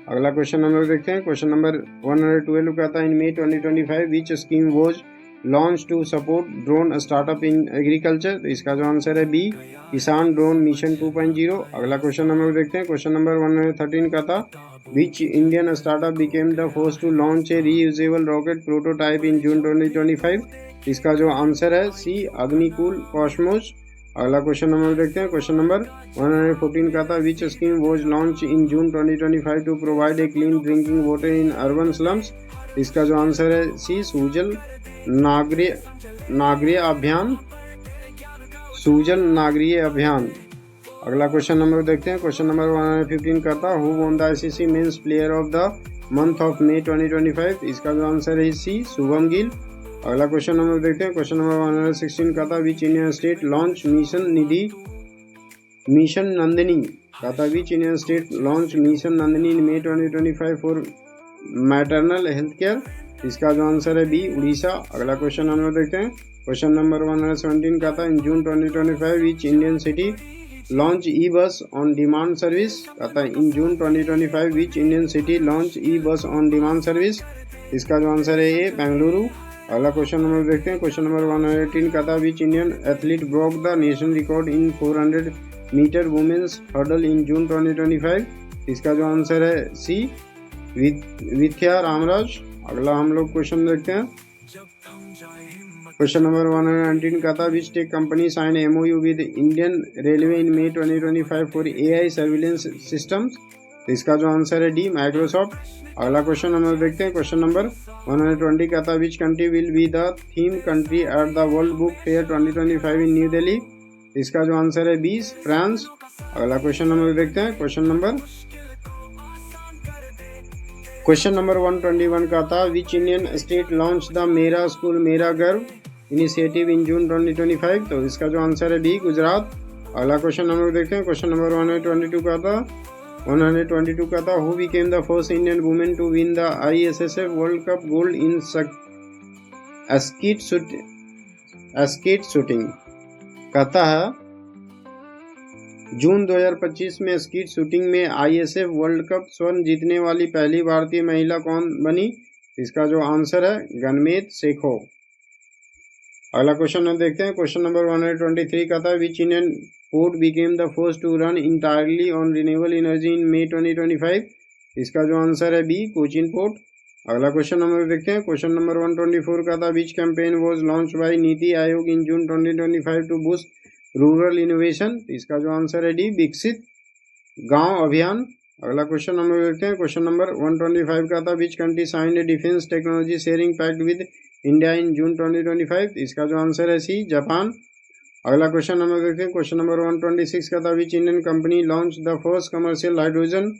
अगला क्वेश्चन हम लोग देखते हैं। क्वेश्चन नंबर 112 का था, in May 2025 which scheme was launch to support drone startup in agriculture? तो इसका जो आंसर है बी, किसान ड्रोन मिशन 2.0। अगला क्वेश्चन हम लोग देखते हैं। क्वेश्चन नंबर 113 का था, which Indian startup became the first to launch a reusable rocket prototype in June 2025? इसका जो आंसर है सी, अग्निकुल कॉस्मोस। अगला क्वेश्चन नंबर देखते हैं। क्वेश्चन नंबर 114 का था, which scheme was launch in June 2025 to provide a clean drinking water in urban slums? इसका जो आंसर है सी, सुजल नागरीय अभियान। अगला क्वेश्चन नंबर देखते हैं। क्वेश्चन नंबर 115 का था, who won the ICC men's player of the month of May 2025? इसका जो आंसर है सी, शुभम गिल। अगला क्वेश्चन नंबर देखते हैं। क्वेश्चन नंबर 116 का था, which Indian state launch mission Nandini का था, which Indian state launch mission Nandini in May 2025 for maternal health care? इसका जो आंसर है बी, उड़ीसा। अगला क्वेश्चन हम लोग देखते हैं। क्वेश्चन नंबर 117 का था, in June 2025 which Indian city launch ई बस ऑन डिमांड सर्विस? का था, in June 2025 which Indian city launch ई बस ऑन डिमांड सर्विस? इसका जो आंसर है ए, बेंगलुरु। अगला क्वेश्चन नंबर देखते हैं। क्वेश्चन नंबर 118 का था, which Indian athlete broke the national record in 400 metre women's hurdle in June 2025? इसका जो आंसर है सी, विद्या रामराज। अगला हम लोग क्वेश्चन देखते हैं। क्वेश्चन नंबर 119 का था, which tech company sign MOU with Indian railway in May 2025 for AI surveillance systems? इसका जो आंसर है डी, माइक्रोसॉफ्ट। अगला क्वेश्चन हम लोग देखते हैं। क्वेश्चन नंबर 120 का था, which country will be the theme country at the world book fair 2025 in new Delhi? इसका जो आंसर है बी, फ्रांस। अगला क्वेश्चन हम लोग देखते हैं। क्वेश्चन नंबर 121 का था, which Indian state launch the मेरा स्कूल मेरा गर्व इनिशिएटिव इन जून 2025? तो इसका जो आंसर है बी, गुजरात। अगला क्वेश्चन हम लोग देखते हैं। क्वेश्चन नंबर 122 का था, who became the first Indian women to win the ISSF world cup gold in skeet shooting? कहता है, जून 2025 में स्कीट शूटिंग में ISF वर्ल्ड कप स्वर्ण जीतने वाली पहली भारतीय महिला कौन बनी? इसका जो आंसर है गनमीत शेखो। अगला क्वेश्चन हम देखते हैं। क्वेश्चन नंबर 123 का था, which Indian port became the first to run entirely on renewable energy in May 2025? इसका जो आंसर है बी, कोचिन पोर्ट। अगला क्वेश्चन नंबर देखते हैं। क्वेश्चन नंबर 124 का था, which campaign was launch by NITI Aayog in June 2025 to boost rural innovation? इसका जो आंसर है डी, विकसित गांव अभियान। अगला क्वेश्चन नंबर देखते हैं। क्वेश्चन नंबर 125 का था, which country signed a defence technology sharing pact with India in June 2025? इसका जो आंसर है सी, जापान। अगला क्वेश्चन नंबर देखते हैं। क्वेश्चन नंबर 126 का था, which Indian company launch the first commercial hydrogen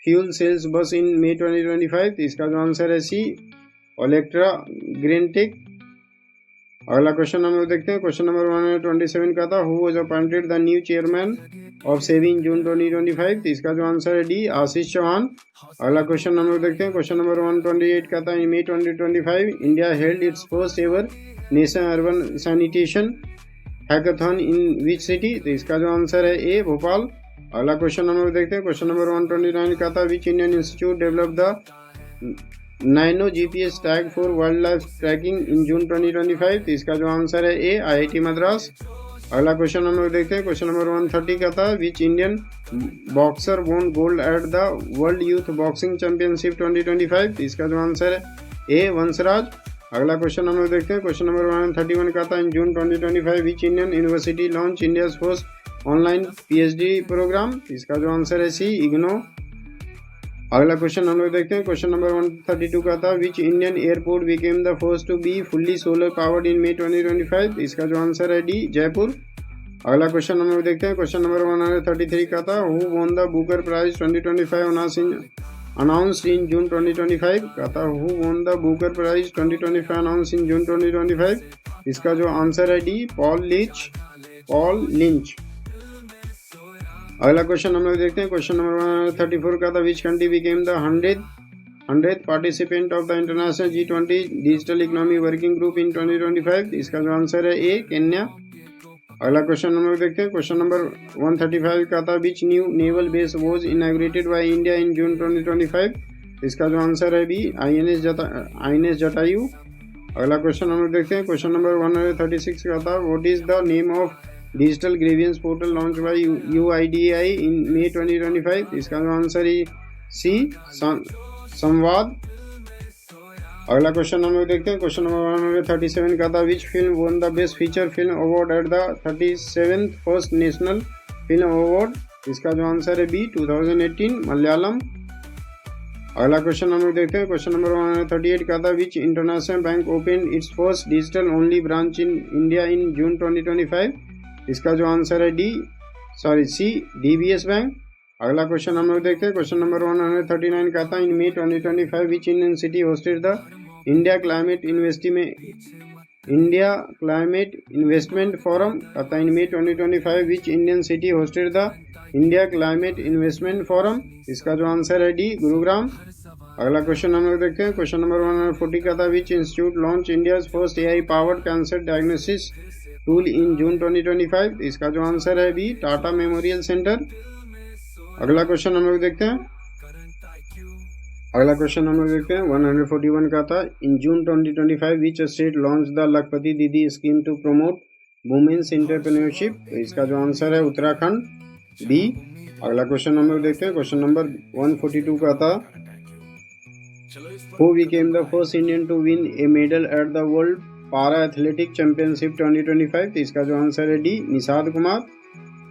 fuel cells bus in May 2025? इसका जो आंसर है सी, ओलेक्ट्रा ग्रीनटेक। अगला क्वेश्चन हम लोग देखते हैं, क्वेश्चन नंबर 127 का था, who was appointed the new chairman of SEBI in June 2025, तो इसका जो आंसर है डी, आशीष चौहान। अगला क्वेश्चन हम लोग देखते हैं, क्वेश्चन नंबर 128 का था, in May 2025 India held it's first ever national urban sanitation hackathon in which city, तो इसका जो आंसर है ए, भोपाल। अगला क्वेश्चन हम लोग देखते हैं, क्वेश्चन नंबर 129 का था, which Indian institute develop the nano GPS tag for wildlife tracking in June 2025, तो इसका जो आंसर है ए, आईआईटी मद्रास। अगला क्वेश्चन हम लोग देखते हैं, क्वेश्चन नंबर 130 का था, which Indian boxer won gold eight the world youth boxing championship 2025, तो इसका जो आंसर है ए, वंशराज। अगला क्वेश्चन हम लोग देखते हैं, क्वेश्चन नंबर 131 का था, in June 2025 which Indian university launch India's first online PhD programme, इसका जो आंसर है सी, इग्नो। अगला क्वेश्चन हम लोग देखते हैं, क्वेश्चन नंबर 132 का था, which Indian airport became the first to be fully solar powered in May 2025, इसका जो आंसर है डी, जयपुर। अगला क्वेश्चन हम लोग देखते हैं, क्वेश्चन नंबर 133 का था, who won the Booker prize 2025 announced in June 2025, का था, who won the Booker prize 2025 announced in June 2025, इसका जो आंसर है डी, पॉल लिंच। अगला क्वेश्चन हम लोग देखते हैं, क्वेश्चन नंबर 134 का था, which country became the 100th participant of the international G20 digital economy working group in 2025, इसका जो आंसर है ए, केन्या। अगला क्वेश्चन हम लोग देखते हैं, क्वेश्चन नंबर 135 का था, which new naval base was inaugurated by India in June 2025, इसका जो आंसर है बी, INS जटायु। अगला क्वेश्चन हम लोग देखते हैं, क्वेश्चन नंबर 136 का था, what is the name of digital grievance portal launch by UIDAI in May 2025, इसका जो आंसर है सी, संवाद। अगला क्वेश्चन हम लोग देखते हैं, क्वेश्चन नंबर 137 का था, which film von the best feature film award at the 37th first national film award, इसका जो आंसर है बी, 2018, मलयालम। अगला क्वेश्चन हम लोग देखते हैं, क्वेश्चन नंबर 138 का था, which international bank open its first digital only branch in India in June 2025, इसका जो आंसर है सी, DBS बैंक। अगला क्वेश्चन हम लोग देखते हैं, क्वेश्चन नंबर 139 का था, in May 2025 which Indian city hosted the India climate investment forum, कहता है in May 2025 which Indian city hosted the India climate investment forum, इसका जो आंसर है डी, गुरुग्राम। अगला क्वेश्चन हम लोग देखते हैं, क्वेश्चन नंबर 140 का था, which institute launch India's first AI powered cancer diagnosis tool in June 2025, इसका जो आंसर है बी, टाटा मेमोरियल सेंटर। अगला क्वेश्चन हम लोग देखते हैं, 141 का था, in June 2025 which state launch the Lakhpati Didi scheme to promote women's entrepreneurship, इसका जो आंसर है उत्तराखंड, बी। अगला क्वेश्चन हम लोग देखते हैं, क्वेश्चन नंबर 142 का था, who became the first Indian to win a medal at the world para athletic championship 2025, इसका जो आंसर है डी, निषाद कुमार।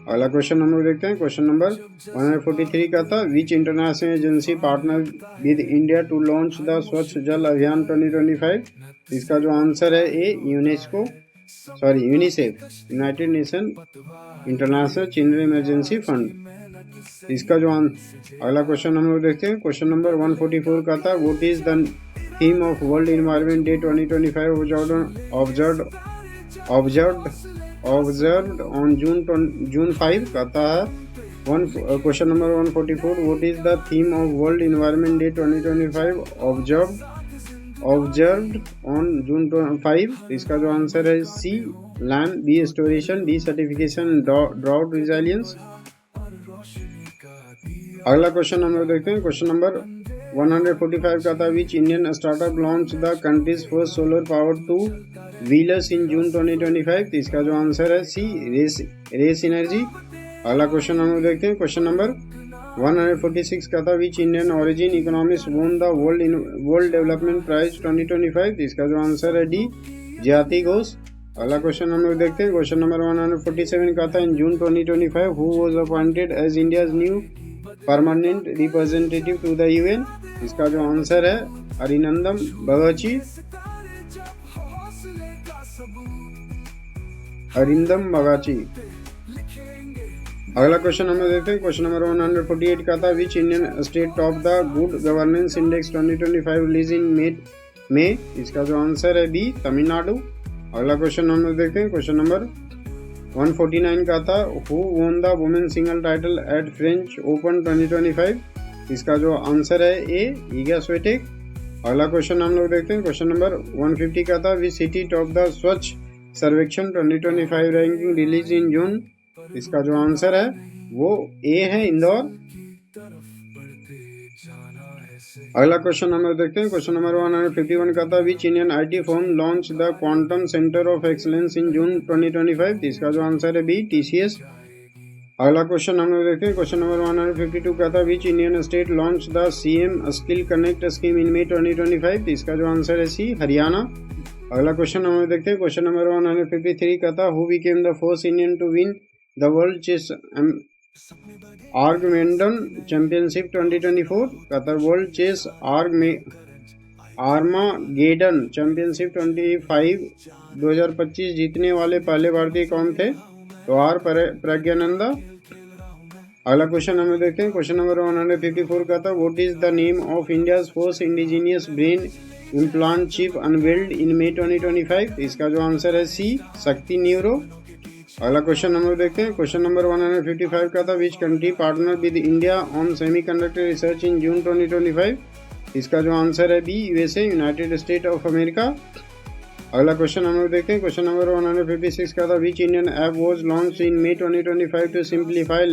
अगला क्वेश्चन हम लोग देखते हैं, क्वेश्चन नंबर 143 का था, which international agency partner with India to launch the Swachh Jal Abhiyan 2025, इसका जो आंसर है A, UNICEF, United Nation International Children Emergency Fund, इसका जो अगला क्वेश्चन हम लोग देखते हैं, क्वेश्चन नंबर 144 का था, what is the theme of world environment day 2025 observed on June 5, कहता है question number 144, what is the theme of world environment day 2025 observed on June 5, इसका जो आंसर है C, land restoration, डिसर्टिफिकेशन, drought resilience. अगला question हम लोग देखते हैं, क्वेश्चन नंबर 145 का था, which Indian startup launch the countries first solar power two wheelers in June 2025, इसका जो आंसर है सी, रेस एनर्जी। अगला क्वेश्चन हम लोग देखते हैं, क्वेश्चन नंबर 146 का था, which Indian origin economist won the world development prize 2025, इसका जो आंसर है डी, ज्योति घोष। अगला क्वेश्चन हम लोग देखते हैं, क्वेश्चन नंबर 147 का था, in June 2025 who was appointed as India's new permanent representative to the UN, इसका जो आंसर है अरिंदम बगाची। अगला क्वेश्चन हम लोग देखते हैं, क्वेश्चन नंबर 148 का था, which Indian state top the good governance index 2025 release in May, इसका जो आंसर है बी, तमिलनाडु। अगला क्वेश्चन हम लोग देखते हैं, क्वेश्चन नंबर 149 का था, who won the women single title eight French Open 2025? इसका जो आंसर है ए, ईगा स्विटेक। अगला क्वेश्चन हम लोग देखते हैं, क्वेश्चन नंबर 150 का था, विच सिटी टॉप द स्वच्छ सर्वेक्षण 2025 रैंकिंग रिलीज इन जून? इसका जो आंसर है वो ए है, इंदौर। अगला क्वेश्चन हम लोग देखते हैं, क्वेश्चन नंबर 151 का था, which Indian IT firm launch the quantum centre of excellence in June 2025? इसका जो आंसर है बी, टीसीएस। अगला क्वेश्चन हम लोग देखते हैं, क्वेश्चन नंबर 152 का था, which Indian state launch the CM skill connect scheme in May 2025? इसका जो आंसर है सी, हरियाणा। अगला क्वेश्चन हम लोग देखते हैं, क्वेश्चन नंबर 153 का था, who became the first Indian to win the world chess armageddon championship 2024? Qatar world chess armageddon championship 2025 जीतने वाले पहले भारतीय कौन थे? तो आर प्रज्ञानंदा। अगला क्वेश्चन हम देखते हैं, क्वेश्चन नंबर 154 का था, what is the name of India's first indigenous brain implant chip unveiled in May 2025? इसका जो आंसर है सी, शक्ति न्यूरो। अगला क्वेश्चन नंबर देखते हैं, क्वेश्चन नंबर 155 का था, which country partner with India on semiconductor research in June 2025? इसका जो आंसर है B, USA, United state of America. अगला क्वेश्चन हम लोग देखते हैं, क्वेश्चन नंबर 156 का था, which Indian app was launched in May 2025 to simplify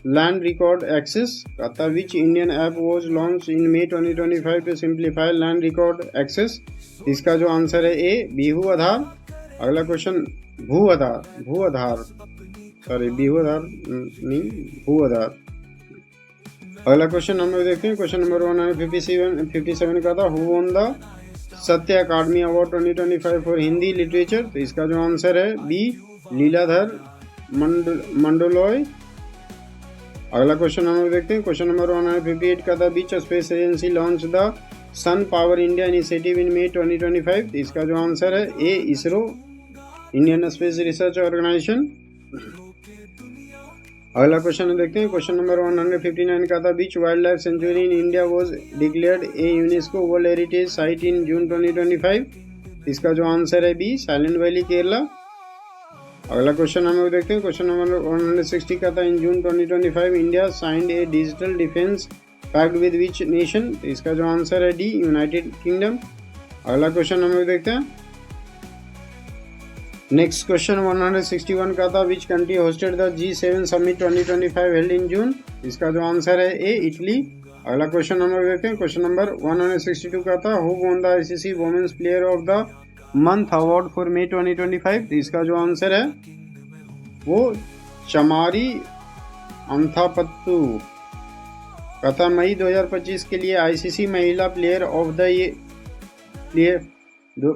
land record access? कहता which Indian app was launched in May 2025 to simplify land record access? इसका जो आंसर है ए, बिहू आधार। अगला क्वेश्चन भू आधार अगला क्वेश्चन हम लोग देखते हैं, क्वेश्चन नंबर 157 का था, हु वॉन द सत्य अकादमी अवार्ड 2025 फॉर हिंदी लिटरेचर? तो इसका जो आंसर है बी, लीलाधर मंडलोय। अगला क्वेश्चन हम लोग देखते हैं, क्वेश्चन नंबर 158 का था, which space agency launch the sun power India initiative in May 2025? इसका जो आंसर है A, ISRO, Indian space research organisation. अगला क्वेश्चन देखते हैं, क्वेश्चन नंबर 159 का था, which wildlife sanctuary in India was declared a UNESCO world heritage site in June 2025? इसका जो आंसर है बी, साइलेंट वैली, केरला। अगला क्वेश्चन हम लोग देखते हैं, क्वेश्चन नंबर 160 का था, in June 2025 India signed a digital defence pact with which nation? इसका जो आंसर है डी, यूनाइटेड किंगडम। अगला क्वेश्चन हम लोग देखते हैं, नेक्स्ट क्वेश्चन 161 का था, which country hosted the G7 summit 2025 held in June? इसका जो आंसर है ए, इटली। अगला क्वेश्चन हम लोग देखते हैं, क्वेश्चन नंबर 162 का था, who won the ICC women's player of the month award for May 2025? इसका जो आंसर है वो चमारी अंथापत्तु। कथा मई 2025 के लिए आईसीसी महिला प्लेयर ऑफ द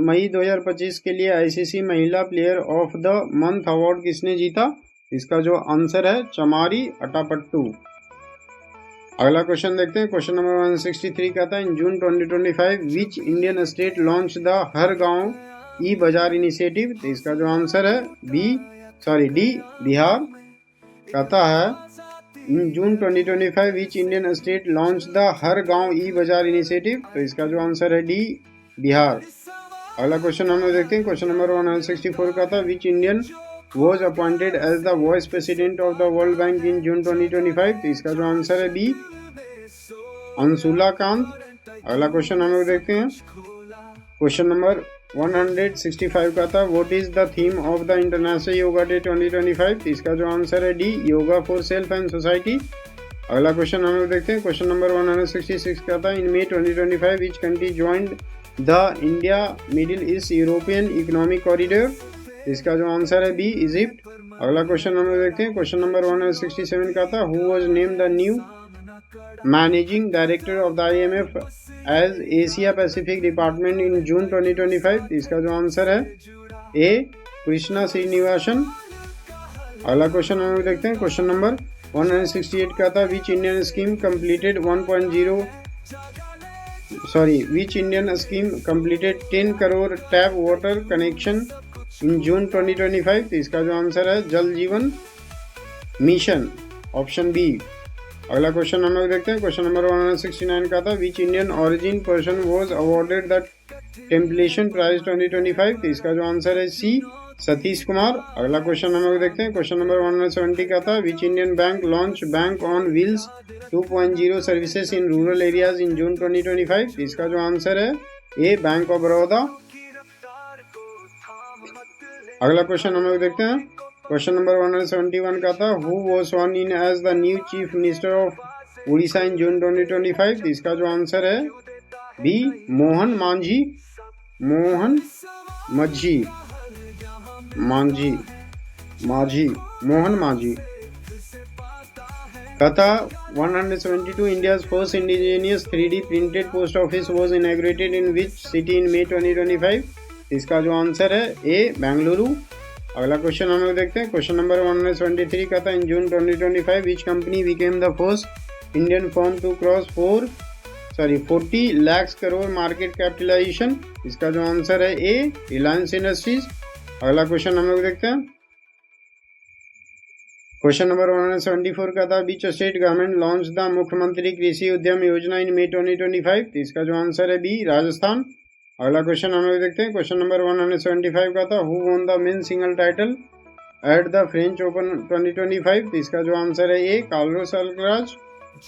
मई 2025 के लिए आईसीसी महिला player of the month award किसने जीता? इसका जो आंसर है चमारी अटापट्टू। अगला क्वेश्चन देखते हैं, क्वेश्चन नंबर 163 का था, in June 2025 which Indian state launch the Har Gaon e बाजार इनिशिएटिव? तो इसका जो आंसर है डी, बिहार। कहता है in June 2025 which Indian state launch the Har Gaon e बाजार इनिशिएटिव? तो इसका जो आंसर है डी, बिहार। अगला क्वेश्चन हम लोग देखते हैं, क्वेश्चन नंबर 164 का था, which Indian was appointed as the vice president of the World Bank in June 2025? तो इसका जो आंसर है बी, अंशुला कांत। अगला क्वेश्चन हम लोग देखते हैं, क्वेश्चन नंबर 165 का था, what is the theme of the international yoga day 2025? तो इसका जो आंसर है D, yoga for self and society. अगला क्वेश्चन हम लोग देखते हैं, क्वेश्चन नंबर 166 का था, in May 2025 which country joined the India middle east European economic corridor? इसका जो आंसर है बी, इजिप्ट। अगला क्वेश्चन हम लोग देखते हैं, क्वेश्चन नंबर 167 का था, who was named the new managing director of the IMF as Asia Pacific department in June 2025? इसका जो आंसर है ए, कृष्णा श्रीनिवासन। अगला क्वेश्चन हम लोग देखते हैं, क्वेश्चन नंबर 168 का था, which Indian scheme completed 10 crore tap water connection in June 2025? तो इसका जो आंसर है Jal Jeevan mission, option B. अगला क्वेश्चन हम लोग देखते हैं, क्वेश्चन नंबर 169 का था, which Indian origin person was awarded the Templeton prize 2025, तो इसका जो आंसर है सी सतीश कुमार। अगला क्वेश्चन हम लोग देखते हैं, क्वेश्चन नंबर 170 का था, which Indian bank launch bank on wheels 2.0 services in rural areas in June 2025, तो इसका जो आंसर है ए बैंक ऑफ बड़ौदा। अगला क्वेश्चन हम लोग देखते हैं, क्वेश्चन नंबर 171 का था, who was sworn in as the new chief minister of Odisha in June 2025, तो इसका जो आंसर है बी मोहन मांझी, मोहन माझी, मोहन माझी। कथा 172 India's first indigenous 3D printed post office was inaugurated in which city in May 2025, इसका जो आंसर है ए बेंगलुरु। अगला क्वेश्चन हम लोग देखते हैं, क्वेश्चन नंबर 173 का था, in June 2025 which company became the first Indian firm to cross 40 lakh crore market capitalisation, इसका जो आंसर है ए रिलायंस इंडस्ट्रीज। अगला क्वेश्चन हम लोग देखते हैं, क्वेश्चन नंबर 174 का था, which state government launch the Mukhyamantri Krishi उद्यम योजना इन मई 2025, तो इसका जो आंसर है बी राजस्थान। अगला क्वेश्चन हम लोग देखते हैं, क्वेश्चन नंबर 175 का था, who won the men single title at the French Open 2025, तो इसका जो आंसर है ए कार्लोस अल्काराज।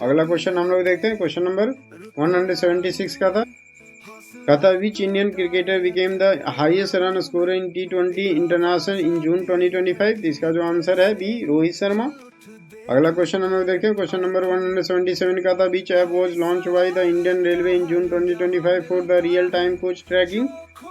अगला क्वेश्चन हम लोग देखते हैं, क्वेश्चन नंबर 176 का था, which Indian cricketer became the highest run scorer in T20 international in June 2025, तो इसका जो आंसर है बी रोहित शर्मा। अगला क्वेश्चन हम लोग देखते हैं, क्वेश्चन नंबर 177 का था, which app was launch by the Indian railway in June 2025 for the real time coach tracking,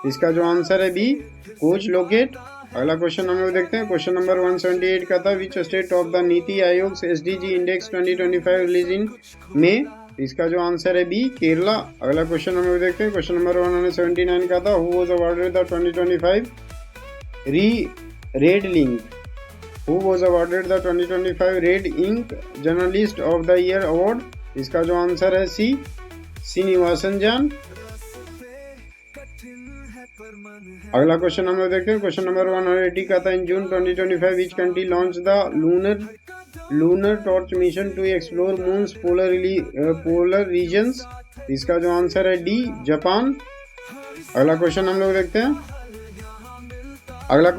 इसका जो आंसर है बी कोच लोकेट। अगला क्वेश्चन हम लोग देखते हैं, क्वेश्चन नंबर 178 का था, which state of the NITI Aayog SDG index 2025 release इन मे, इसका जो आंसर है बी केरला। अगला क्वेश्चन हम लोग देखते हैं, क्वेश्चन नंबर 179 का था, who was awarded the 2025 red link, who was awarded the 2025 red ink journalist of the year award, इसका जो आंसर है सी श्रीनिवासन जान। अगला क्वेश्चन हम लोग देखते हैं, क्वेश्चन नंबर 180 का था, in June 2025 which country launch the lunar torch mission to explore moon's polar regions, इसका जो आंसर है डी जापान। अगला क्वेश्चन हम लोग देखते हैं, अगला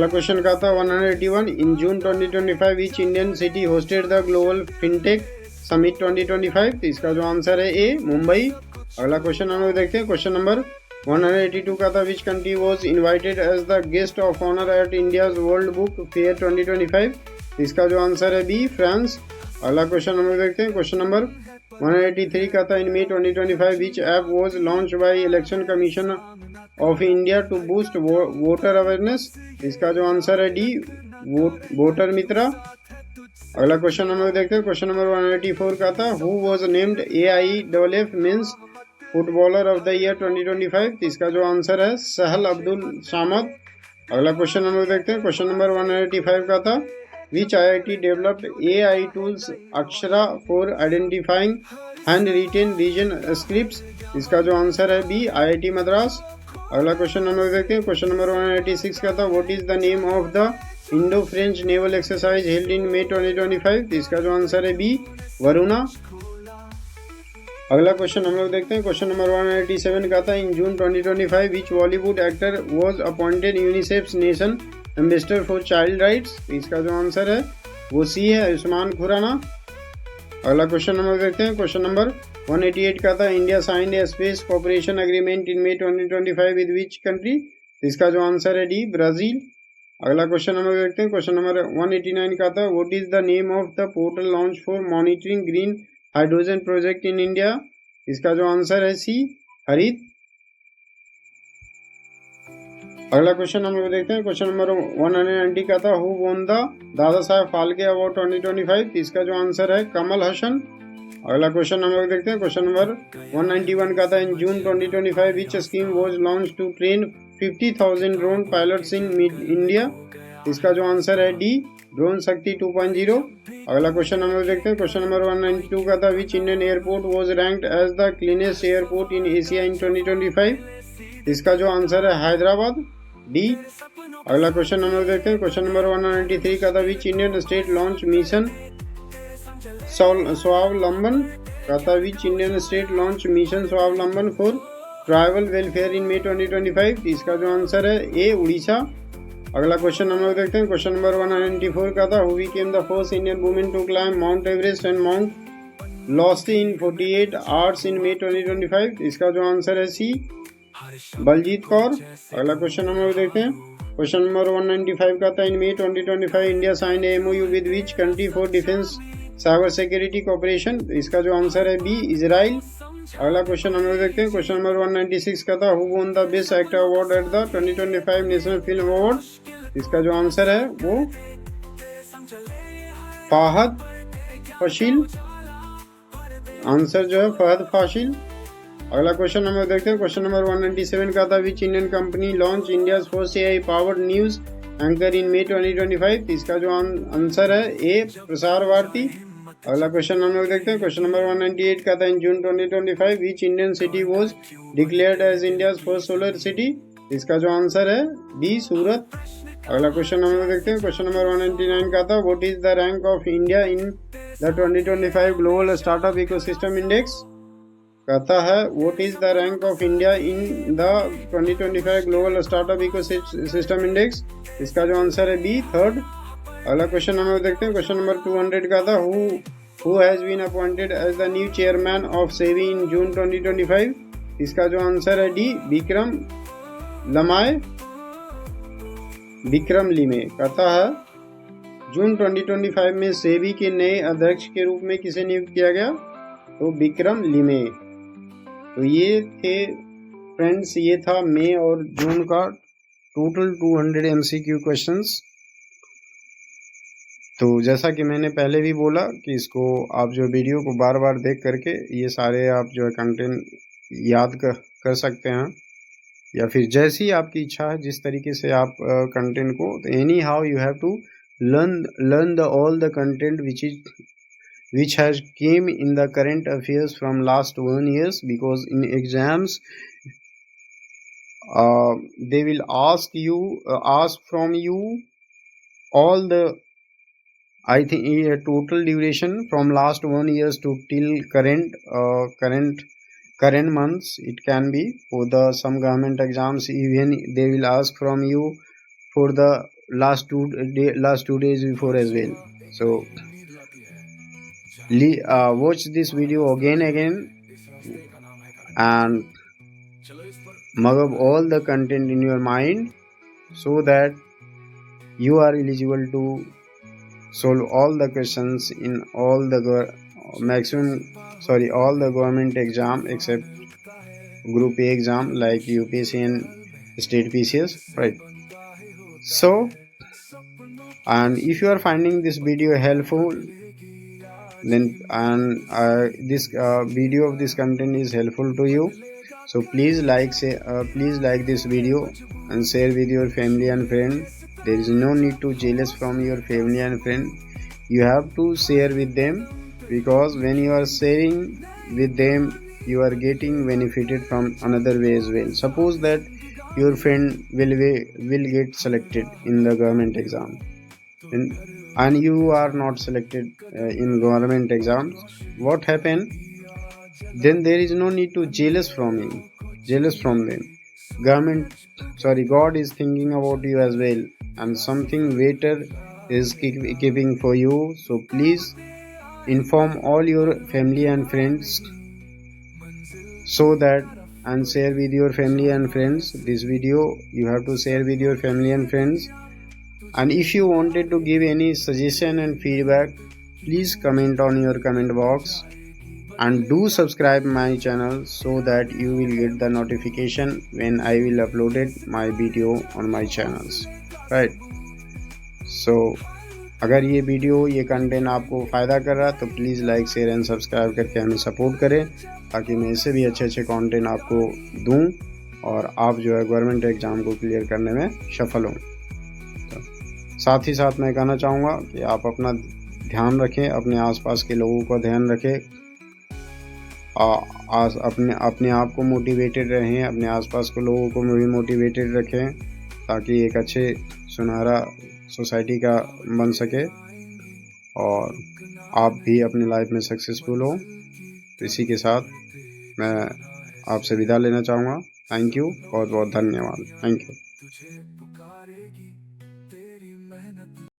क्वेश्चन का था 181, इन June 2025 which Indian city hosted the global fintech summit 2025, तो इसका जो आंसर है ए मुंबई। अगला क्वेश्चन हम लोग देखते हैं, क्वेश्चन नंबर 182 का था, which country was invited as the guest of honour at India's world book fair 2025, इसका जो आंसर है बी फ्रांस। अगला क्वेश्चन हम लोग देखते हैं, क्वेश्चन नंबर 183 का था, in May 2025 which app was launch by election commission of India to boost voter awareness, इसका जो आंसर है डी वोटर मित्रा। अगला क्वेश्चन हम लोग देखते हैं, क्वेश्चन नंबर 184 का था, who was named AIFF men's footballer of the year 2025, इसका जो आंसर है सहल अब्दुल सामद। अगला क्वेश्चन हम लोग देखते हैं, क्वेश्चन नंबर 185 का था, which IIT developed AI tools Akshara for identifying hand written region scripts, इसका जो आंसर है बी IIT मद्रास। अगला क्वेश्चन हम लोग देखते हैं, क्वेश्चन नंबर 186 का था, what is the name of the Indo French naval exercise held in May 2025, इसका जो आंसर है बी वरुणा। अगला क्वेश्चन हम लोग देखते हैं, क्वेश्चन नंबर 187 का था, in June 2025 which Bollywood actor was appointed UNICEF nation ambassador for child rights, इसका जो आंसर है वो सी है आयुष्मान खुराना। अगला क्वेश्चन हम लोग देखते हैं, क्वेश्चन नंबर 188 का था, India signed a space cooperation agreement in May 2025 with which country, इसका जो आंसर है डी ब्राजील। अगला क्वेश्चन हम लोग देखते हैं, क्वेश्चन नंबर 189 का था, what is the name of the portal launch for monitoring green hydrogen project in India, इसका जो आंसर है सी हरित। अगला क्वेश्चन हम लोग देखते हैं, क्वेश्चन नंबर 190 का था, who won the Dada Saheb Phalke award 2025, इसका जो आंसर है कमल हसन। अगला क्वेश्चन हम लोग देखते हैं, क्वेश्चन नंबर 191 का था, in June 2025 which scheme was launch to train 50,000 drone pilots in India, इसका जो आंसर है डी ड्रोन शक्ति 2.0। अगला क्वेश्चन हम लोग देखते हैं, क्वेश्चन नंबर 192 का था, which Indian airport was ranked as the cleanest airport in Asia in 2025, इसका जो आंसर है हैदराबाद डी। अगला क्वेश्चन हम लोग देखते हैं, क्वेश्चन नंबर 193 का था, which Indian state launch mission Swavalamban का था, which Indian state launch mission Swavalamban for tribal welfare in May 2025? इसका जो आंसर है ए उड़ीसा। अगला क्वेश्चन हम लोग देखते हैं। क्वेश्चन नंबर 194 का था, who became the first Indian women to climb mount Everest and mount लॉस्टी इन 48 आवर्स इन May 2025? इसका जो आंसर है सी बलजीत कौर। अगला क्वेश्चन हम लोग देखते हैं। क्वेश्चन नंबर 195 का था, in May 2025 India sign a MOU with which country for defence cyber security cooperation? इसका जो आंसर है बी इजराइल। अगला क्वेश्चन हम लोग देखते हैं। क्वेश्चन नंबर 196 का था, who won the best actor award at the 2025 national film award? इसका जो आंसर है वो फहद फासिल। आंसर जो है फहद फासिल। अगला क्वेश्चन हम लोग देखते हैं। क्वेश्चन नंबर 197 का था, which Indian company launch India first AI powered news anchor in May 2025? इसका जो आंसर है ए प्रसार भारती। अगला क्वेश्चन हम लोग देखते हैं। क्वेश्चन नंबर 198 का था, in June 2025 which Indian city was declared as India's first solar city? इसका जो आंसर है बी सूरत। अगला क्वेश्चन हम लोग देखते हैं। क्वेश्चन नंबर 199 का था, what is the rank of India in the 2025 global startup ecosystem index? कहता है what is the rank of India in the 2025 global startup ecosystem index? इसका जो आंसर है बी थर्ड। अगला क्वेश्चन हम लोग देखते हैं। क्वेश्चन नंबर 200 का था, who has been appointed as the new chairman of SEBI in June 2025? इसका जो आंसर है डी विक्रम लिमे। कहता है जून 2025 में सेबी के नए अध्यक्ष के रूप में किसे नियुक्त किया गया? तो विक्रम लिमे। तो ये थे फ्रेंड्स, ये था मई और जून का टोटल 200 MCQ क्वेश्चंस। तो जैसा कि मैंने पहले भी बोला कि इसको आप जो वीडियो को बार बार देख करके ये सारे आप जो है कंटेंट याद कर सकते हैं, या फिर जैसी आपकी इच्छा है जिस तरीके से आप कंटेंट को, anyhow you have to learn the all the content which has came in the current affairs from last 1 years, because in exams they will ask from you all the, I think, total duration from last 1 years to till current months. It can be for the some government exams, even they will ask from you for the last two days before as well. So watch this video again and mug up all the content in your mind so that you are eligible to solve all the questions in all the all the government exam except group A exam like UPSC and state PCS, right? So, and if you are finding this video helpful, then this video of this content is helpful to you, so please like this video and share with your family and friend. There is no need to jealous from your family and friend. You have to share with them, because when you are sharing with them, you are getting benefited from another way as well. Suppose that your friend will get selected in the government exam, and you are not selected in government exams. What happened? Then there is no need to jealous from them. God is thinking about you as well, and something better is keeping for you. So please inform all your family and friends, so that, and share with your family and friends. This video you have to share with your family and friends. And if you wanted to give any suggestion and feedback, please comment on your comment box, and do subscribe my channel so that you will get the notification when I will upload my video on my channels, right? So अगर ये video, ये content आपको फ़ायदा कर रहा तो please like, share and subscribe करके हमें सपोर्ट करें, ताकि मैं इससे भी अच्छे कंटेंट आपको दूं और आप जो है गवर्नमेंट एग्ज़ाम को क्लियर करने में सफल हों। तो साथ ही साथ मैं कहना चाहूँगा कि आप अपना ध्यान रखें, अपने आसपास के लोगों का ध्यान रखें, अपने आप को मोटिवेटेड रहें, अपने आसपास के लोगों को भी मोटिवेटेड रखें, ताकि एक अच्छे सुनहरा सोसाइटी का बन सके और आप भी अपनी लाइफ में सक्सेसफुल हो। तो इसी के साथ मैं आपसे विदा लेना चाहूँगा। थैंक यू, बहुत बहुत धन्यवाद। Thank you.